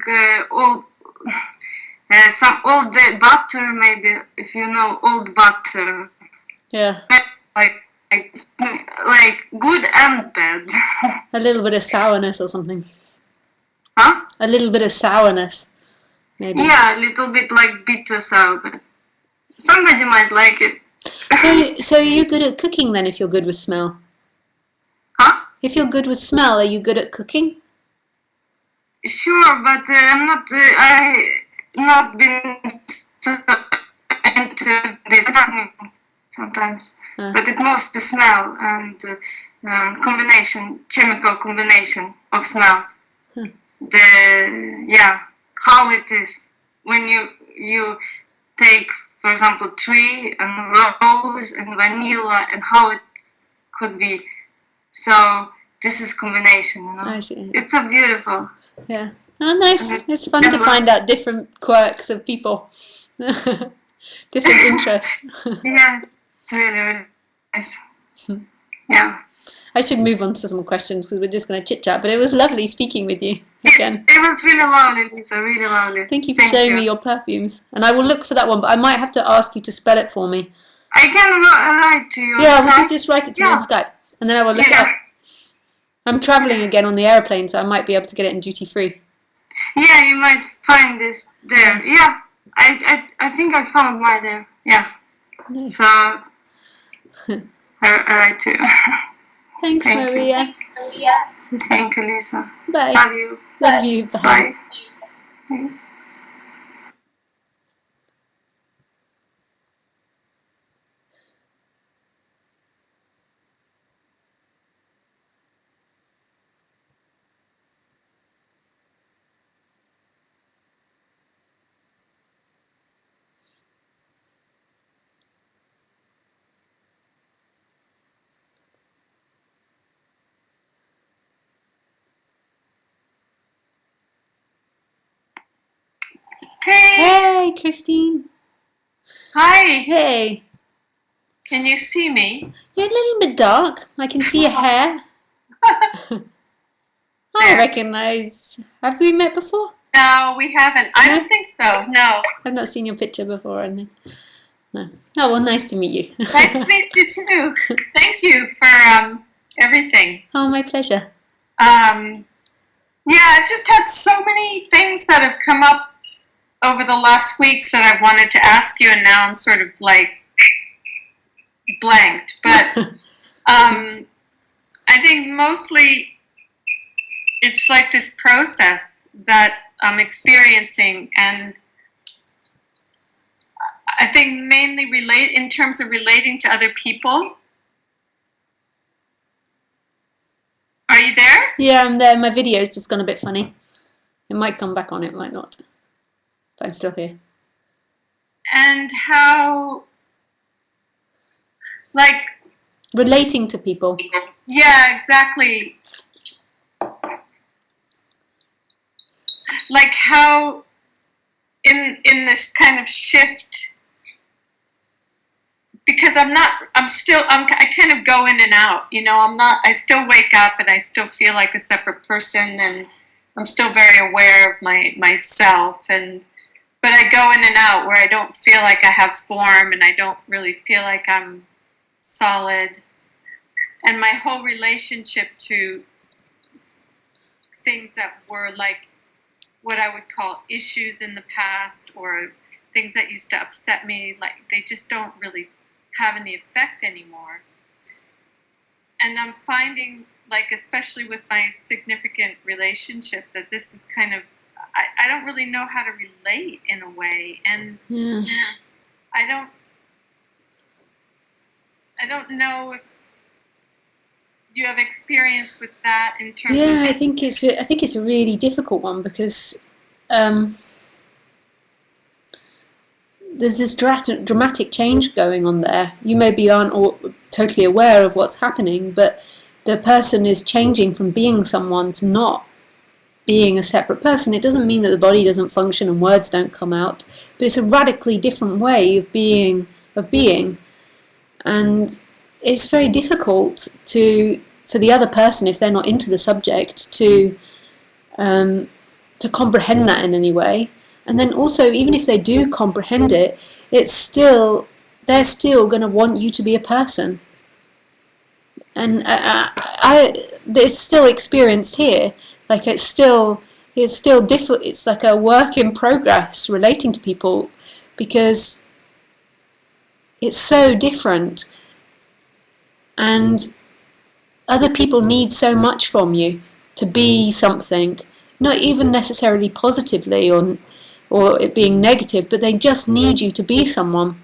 old, some old butter maybe, if you know old butter. Yeah. Like good and bad. A little bit of sourness or something. Huh? A little bit of sourness, maybe. Yeah, a little bit like bitter sour, but somebody might like it. So are you good at cooking then if you're good with smell? Huh? If you're good with smell, are you good at cooking? Sure, but I'm not. I not been into this sometimes. But it mostly smell and chemical combination of smells. How it is when you take, for example, tree and rose and vanilla and how it could be. So this is combination, you know. I see. It's so beautiful. Yeah. Oh, nice. It's fun to find out different quirks of people. Different interests. Yeah, it's really nice. Yeah. I should move on to some questions because we're just going to chit chat. But it was lovely speaking with you again. It was really lovely, Lisa. Really lovely. Thank you for showing me your perfumes. And I will look for that one, but I might have to ask you to spell it for me. I can write to you. Yeah, would you just write it to me on Skype, and then I will look it up. I'm traveling again on the airplane, so I might be able to get it in duty free. Yeah, you might find this there. Yeah, I think I found mine there. Yeah. Nice. So I write to you. Thanks, Maria. Thanks, Maria. Thank you, Lisa. Bye. Love you. Love you. Bye. Bye. Hey, Christine. Hi. Hey. Can you see me? You're a little bit dark. I can see your hair. I recognize. Have we met before? No, we haven't. I don't think so. No. I've not seen your picture before, I think. No. Oh, well, nice to meet you. Nice to meet you too. Thank you for everything. Oh, my pleasure. Yeah, I've just had so many things that have come up over the last weeks that I've wanted to ask you, and now I'm sort of like blanked. But I think mostly it's like this process that I'm experiencing, and I think mainly in terms of relating to other people. Are you there? Yeah, I'm there. My video's just gone a bit funny. It might come back on, it might not. But I'm still here. And how, like... Relating to people. Yeah, exactly. Like how in this kind of shift, because I kind of go in and out, you know, I still wake up and I still feel like a separate person, and I'm still very aware of myself, but I go in and out where I don't feel like I have form, and I don't really feel like I'm solid. And my whole relationship to things that were like what I would call issues in the past, or things that used to upset me, like they just don't really have any effect anymore. I'm finding, like, especially with my significant relationship, that this is kind of, I don't really know how to relate in a way, and Yeah. I don't know if you have experience with that in terms Yeah, of. I think it's a really difficult one because there's this dramatic change going on there. You maybe aren't totally aware of what's happening, but the person is changing from being someone to not being a separate person. It doesn't mean that the body doesn't function and words don't come out, but it's a radically different way of being, and it's very difficult for the other person, if they're not into the subject, to comprehend that in any way. And then also, even if they do comprehend it, they're still going to want you to be a person. And it's still experienced here. Like it's still difficult. It's like a work in progress relating to people because it's so different, and other people need so much from you to be something, not even necessarily positively or it being negative, but they just need you to be someone.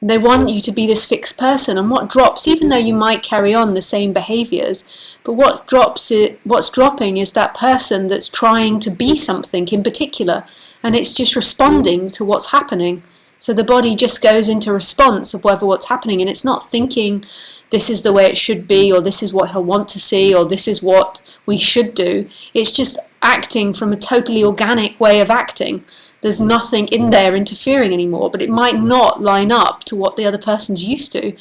They want you to be this fixed person, and what drops, even though you might carry on the same behaviours, but what's dropping is that person that's trying to be something in particular, and it's just responding to what's happening. So the body just goes into response of what's happening, and it's not thinking this is the way it should be, or this is what he'll want to see, or this is what we should do. It's just acting from a totally organic way of acting. There's nothing in there interfering anymore, but it might not line up to what the other person's used to.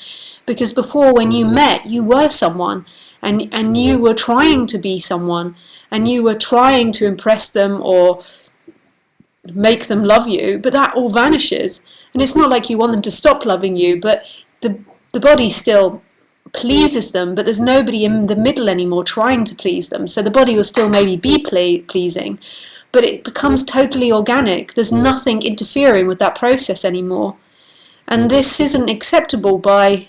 Because before, when you met, you were someone, and you were trying to be someone, and you were trying to impress them or make them love you, but that all vanishes. And it's not like you want them to stop loving you, but the body still pleases them, but there's nobody in the middle anymore trying to please them. So the body will still maybe be pleasing, but it becomes totally organic. There's nothing interfering with that process anymore. And this isn't acceptable by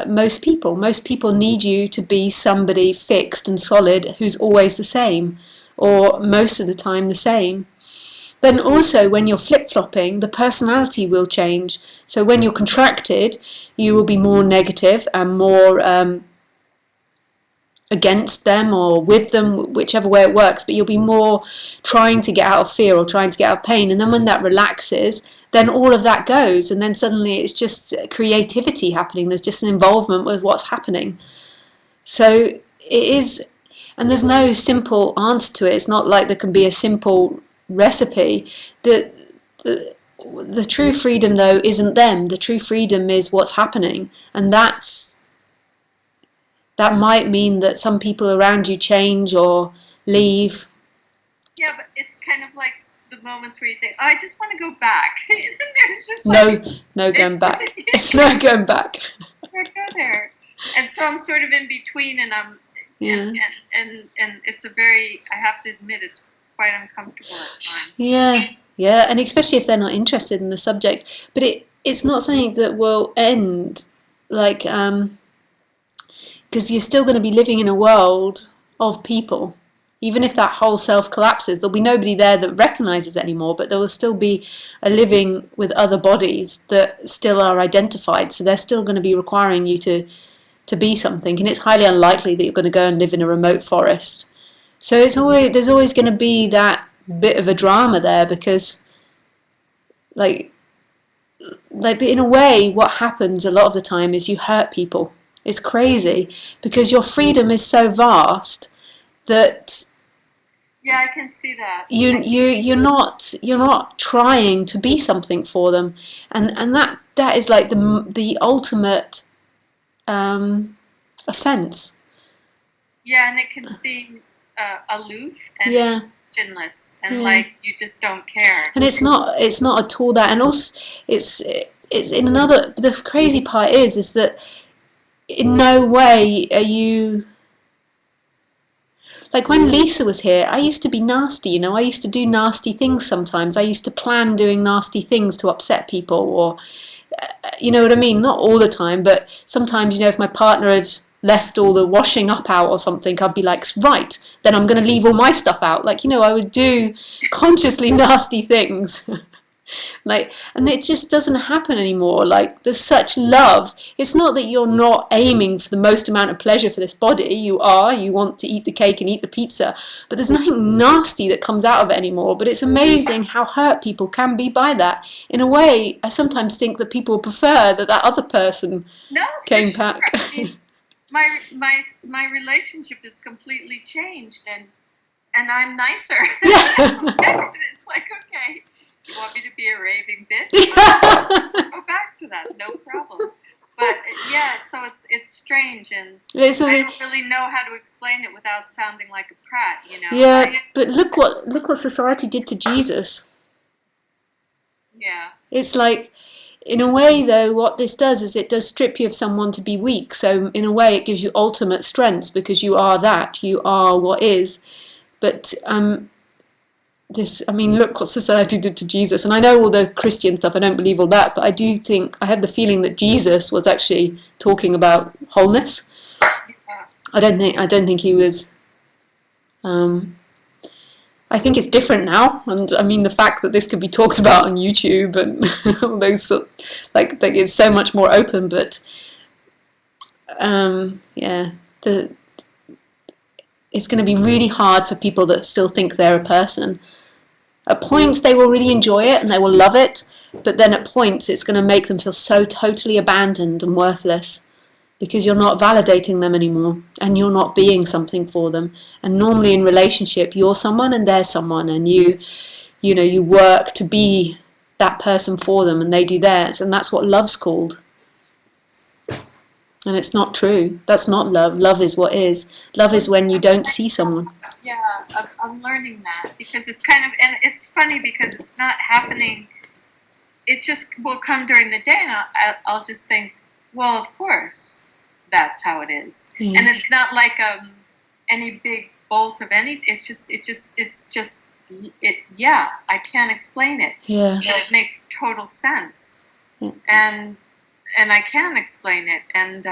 most people. Most people need you to be somebody fixed and solid who's always the same, or most of the time the same. Then also, when you're flip-flopping, the personality will change. So when you're contracted, you will be more negative and more against them or with them, whichever way it works, but you'll be more trying to get out of fear or trying to get out of pain. And then when that relaxes, then all of that goes, and then suddenly it's just creativity happening. There's just an involvement with what's happening. So it is, and there's no simple answer to it. It's not like there can be a simple recipe. The true freedom, though, isn't them. The true freedom is what's happening, and that might mean that some people around you change or leave. Yeah, but it's kind of like the moments where you think, oh, I just want to go back. There's just like, no going back. It's no going back. I go there, and so I'm sort of in between, and I'm and it's a very, I have to admit, it's quite uncomfortable at times. Yeah, and especially if they're not interested in the subject. But it's not something that will end, like, because you're still going to be living in a world of people. Even if that whole self collapses, there'll be nobody there that recognizes it anymore, but there will still be a living with other bodies that still are identified. So they're still going to be requiring you to be something, and it's highly unlikely that you're going to go and live in a remote forest. So there's always going to be that bit of a drama there, because like in a way, what happens a lot of the time is you hurt people. It's crazy, because your freedom is so vast that I can see that. You're not trying to be something for them, and that is like the ultimate offense. Yeah, and it can seem aloof and passionless, and like you just don't care. And it's not at all that. And also, it's in another. The crazy part is that in no way are you. Like when Lisa was here, I used to be nasty, I used to do nasty things sometimes. I used to plan doing nasty things to upset people, or You know what I mean? Not all the time, but sometimes, if my partner had left all the washing up out or something, I'd be like, right, then I'm going to leave all my stuff out. Like, I would do consciously nasty things. And it just doesn't happen anymore. Like, there's such love. It's not that you're not aiming for the most amount of pleasure for this body. You want to eat the cake and eat the pizza, but there's nothing nasty that comes out of it anymore. But it's amazing how hurt people can be by that. In a way, I sometimes think that people prefer that other person came back. I mean, my relationship is completely changed, and I'm nicer. Yeah. It's like, okay, you want me to be a raving bitch? Go back to that, no problem. But yeah, so it's strange, and I don't really know how to explain it without sounding like a prat, Yeah, but look what society did to Jesus. Yeah. It's like, in a way, though, what this does is it does strip you of someone to be weak. So in a way, it gives you ultimate strength because you are that. You are what is. But look what society did to Jesus. And I know all the Christian stuff. I don't believe all that, but I do think, I have the feeling that Jesus was actually talking about wholeness. I don't think he was. I think it's different now, and I mean the fact that this could be talked about on YouTube and all those like it's so much more open. But it's going to be really hard for people that still think they're a person. At points they will really enjoy it and they will love it, but then at points it's going to make them feel so totally abandoned and worthless. Because you're not validating them anymore and you're not being something for them. And normally in relationship, you're someone and they're someone, and you work to be that person for them and they do theirs, and that's what love's called. And it's not true. That's not love. Love is what is. Love is when you don't see someone. Yeah, I'm learning that, because it's kind of, and it's funny because it's not happening. It just will come during the day, and I'll just think, well, of course. That's how it is. Yeah. And it's not like any big bolt of anything. It's just yeah, I can't explain it. Yeah. But it makes total sense. Yeah. And I can explain it, and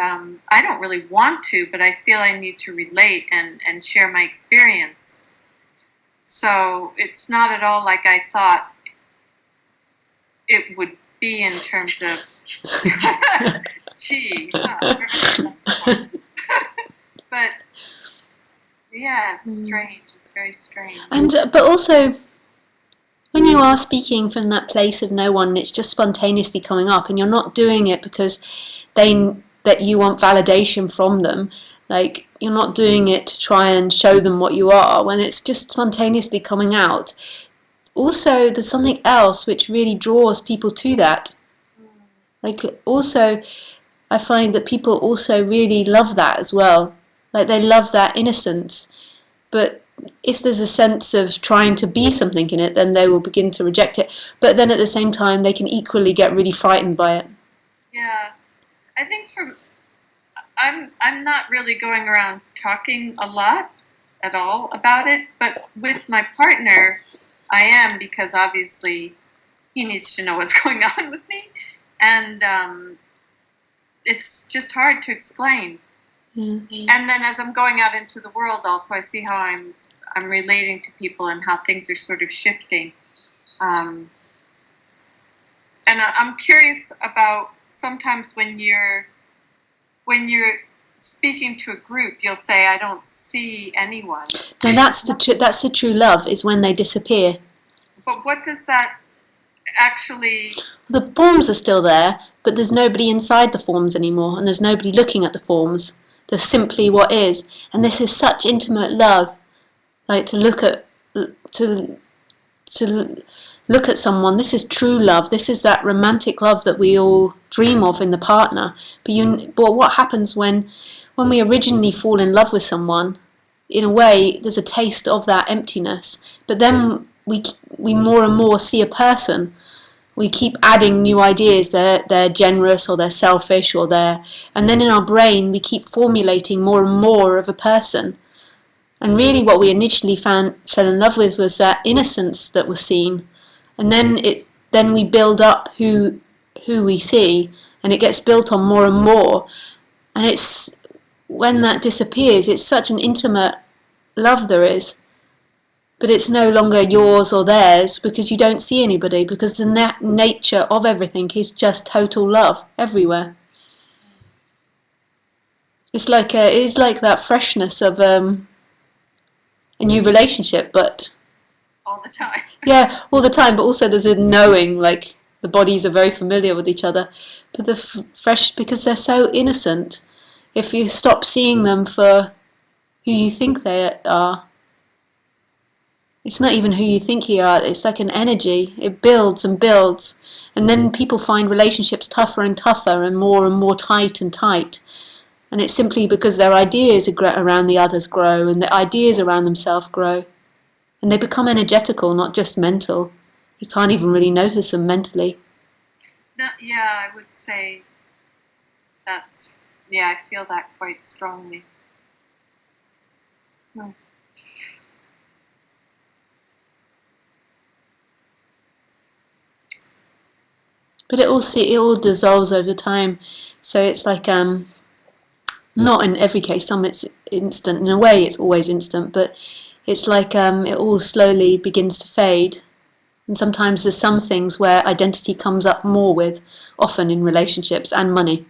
I don't really want to, but I feel I need to relate and share my experience. So it's not at all like I thought it would be in terms of gee, but yeah, it's strange. It's very strange. And but also, when you are speaking from that place of no one, it's just spontaneously coming up, and you're not doing it because that you want validation from them. Like, you're not doing it to try and show them what you are. When it's just spontaneously coming out. Also, there's something else which really draws people to that. Like, also, I find that people also really love that as well. Like, they love that innocence. But if there's a sense of trying to be something in it, then they will begin to reject it. But then at the same time, they can equally get really frightened by it. Yeah. I think I'm not really going around talking a lot at all about it. But with my partner, I am, because obviously he needs to know what's going on with me. And it's just hard to explain. Mm-hmm. And then as I'm going out into the world also, I see how I'm relating to people and how things are sort of shifting. And I'm curious about, sometimes when you're speaking to a group, you'll say, I don't see anyone. No, that's the true love, is when they disappear. But what does that actually... The forms are still there, but there's nobody inside the forms anymore, and there's nobody looking at the forms. There's simply what is, and this is such intimate love. Like, to look at someone. This is true love. This is that romantic love that we all dream of in the partner. But what happens when we originally fall in love with someone? In a way, there's a taste of that emptiness. But then we more and more see a person. We keep adding new ideas. They're generous, or they're selfish, and then in our brain we keep formulating more and more of a person. And really, what we initially fell in love with was that innocence that was seen, and then we build up who who we see, and it gets built on more and more. And it's when that disappears, it's such an intimate love there is. But it's no longer yours or theirs because you don't see anybody, because the nature of everything is just total love everywhere. It's like that freshness of a new relationship, but all the time. yeah, all the time. But also there's a knowing, like the bodies are very familiar with each other, but the fresh, because they're so innocent. If you stop seeing them for who you think they are, it's not even who you think you are. It's like an energy. It builds and builds, and then people find relationships tougher and tougher and more tight and tight. And it's simply because their ideas around the others grow, and the ideas around themselves grow. And they become energetical, not just mental. You can't even really notice them mentally. Yeah, I would say that's, yeah, I feel that quite strongly. But it all dissolves over time. So it's like not in every case. Some it's instant. In a way, it's always instant. But it's like it all slowly begins to fade. And sometimes there's some things where identity comes up more with, often in relationships, and money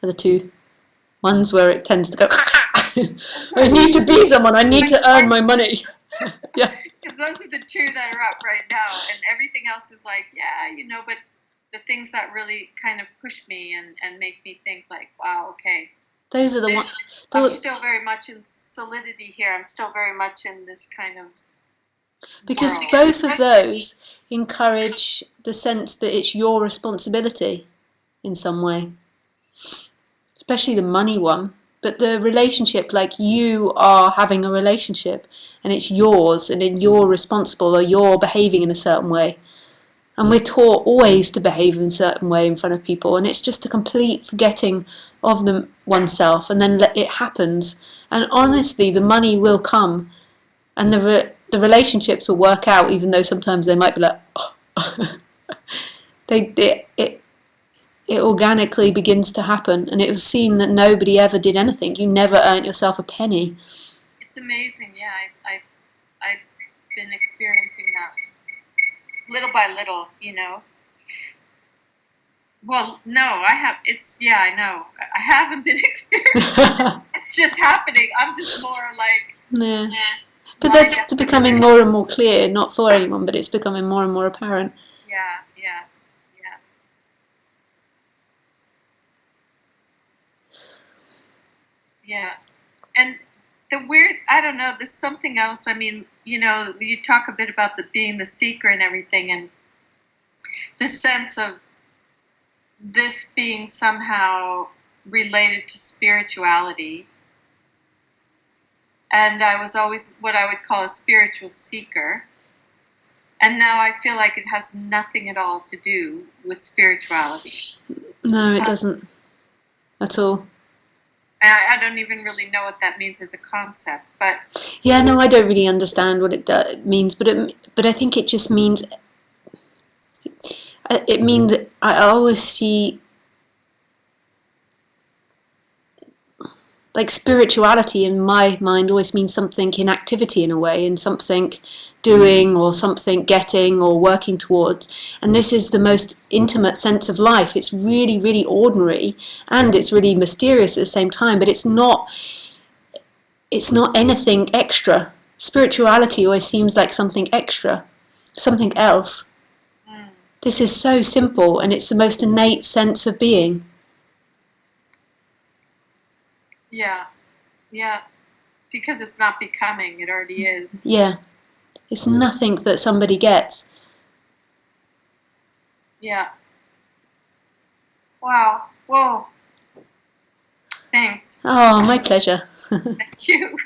are the two ones where it tends to go, I need to be someone, I need to earn my money. Yeah. Because those are the two that are up right now, and everything else is like, yeah, but the things that really kind of push me and make me think like, wow, okay. Those are the ones. I'm still very much in solidity here. I'm still very much in this kind of because world. Both of those encourage the sense that it's your responsibility in some way, especially the money one. But the relationship, like you are having a relationship and it's yours and you're responsible or you're behaving in a certain way. And we're taught always to behave in a certain way in front of people, and it's just a complete forgetting of oneself, and then it happens. And honestly, the money will come, and the relationships will work out, even though sometimes they might be like, oh. It organically begins to happen, and it was seen that nobody ever did anything. You never earned yourself a penny. It's amazing, yeah. I've been experiencing that little by little, Well, no, I have. I know. I haven't been experiencing. It's just happening. I'm just more like. Yeah. But that's becoming more and more clear, not for anyone, but it's becoming more and more apparent. Yeah. Yeah. And the weird, I don't know, there's something else. I mean, you talk a bit about being the seeker and everything, and the sense of this being somehow related to spirituality. And I was always what I would call a spiritual seeker. And now I feel like it has nothing at all to do with spirituality. No, it doesn't at all. I don't even really know what that means as a concept, but yeah, no, I don't really understand what it means, but I think it just means I always see like spirituality in my mind always means something in activity in a way, and something doing or something getting or working towards. And this is the most intimate sense of life. It's really, really ordinary, and it's really mysterious at the same time, but it's not anything extra. Spirituality always seems like something extra, something else. This is so simple, and it's the most innate sense of being. Yeah, because it's not becoming, it already is. Yeah, it's nothing that somebody gets. Yeah. Wow. Whoa. Thanks. Oh, my pleasure. Thank you.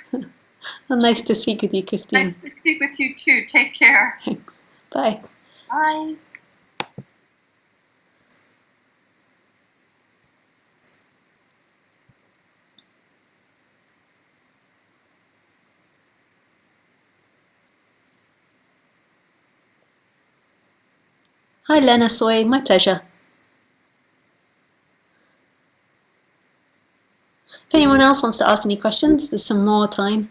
Well, nice to speak with you, Christine. Nice to speak with you too. Take care. Thanks. Bye. Bye. Hi, Lena Soy. My pleasure. If anyone else wants to ask any questions, there's some more time.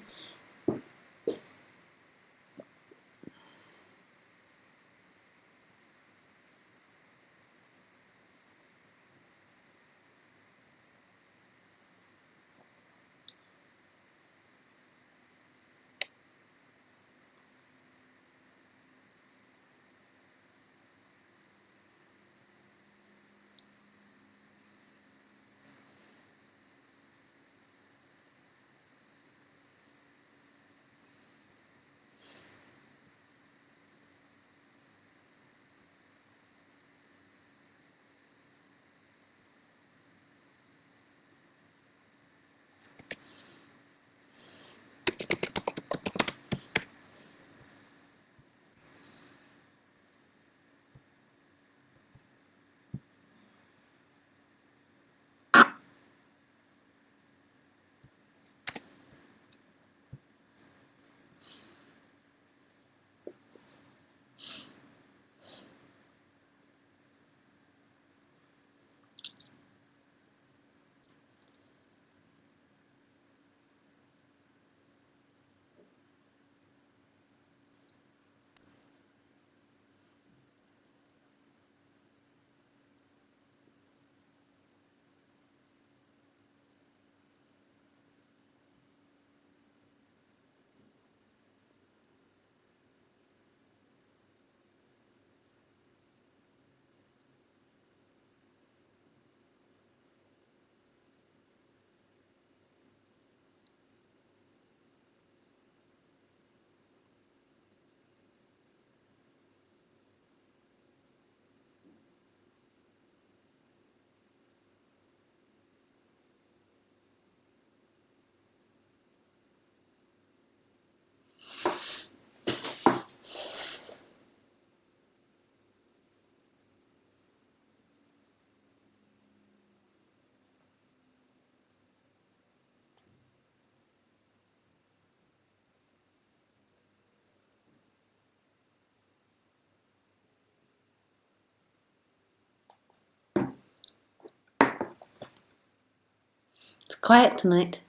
It's quiet tonight.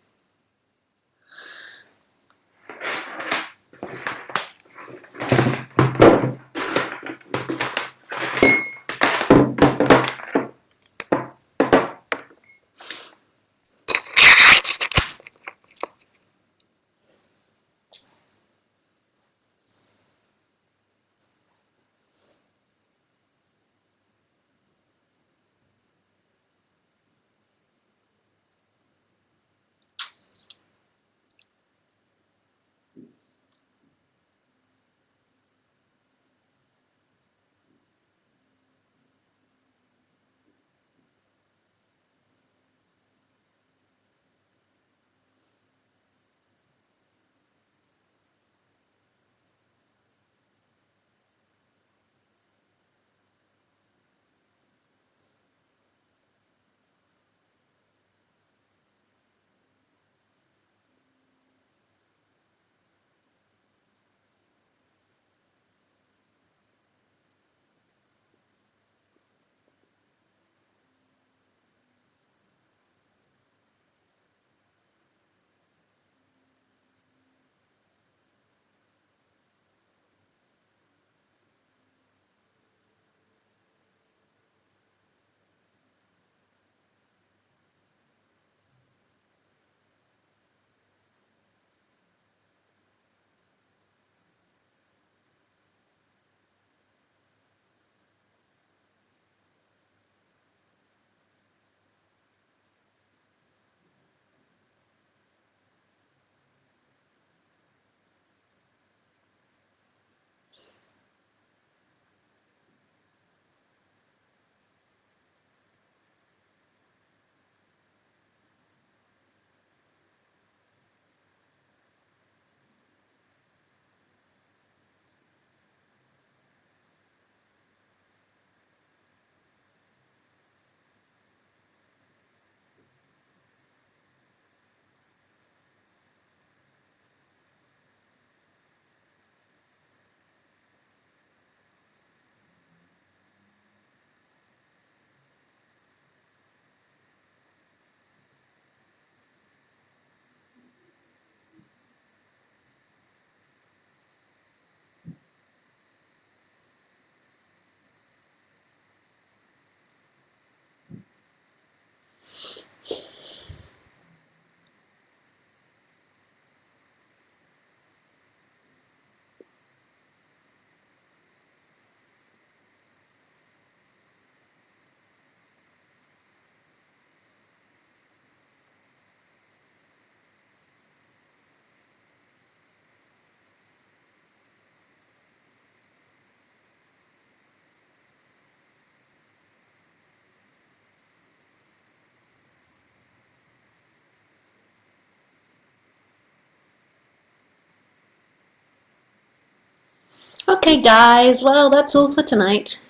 Okay, guys, well, that's all for tonight.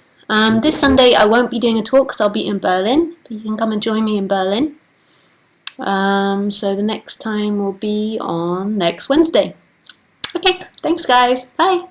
This Sunday I won't be doing a talk because I'll be in Berlin. You can come and join me in Berlin. So the next time will be on next Wednesday. Okay, thanks, guys. Bye.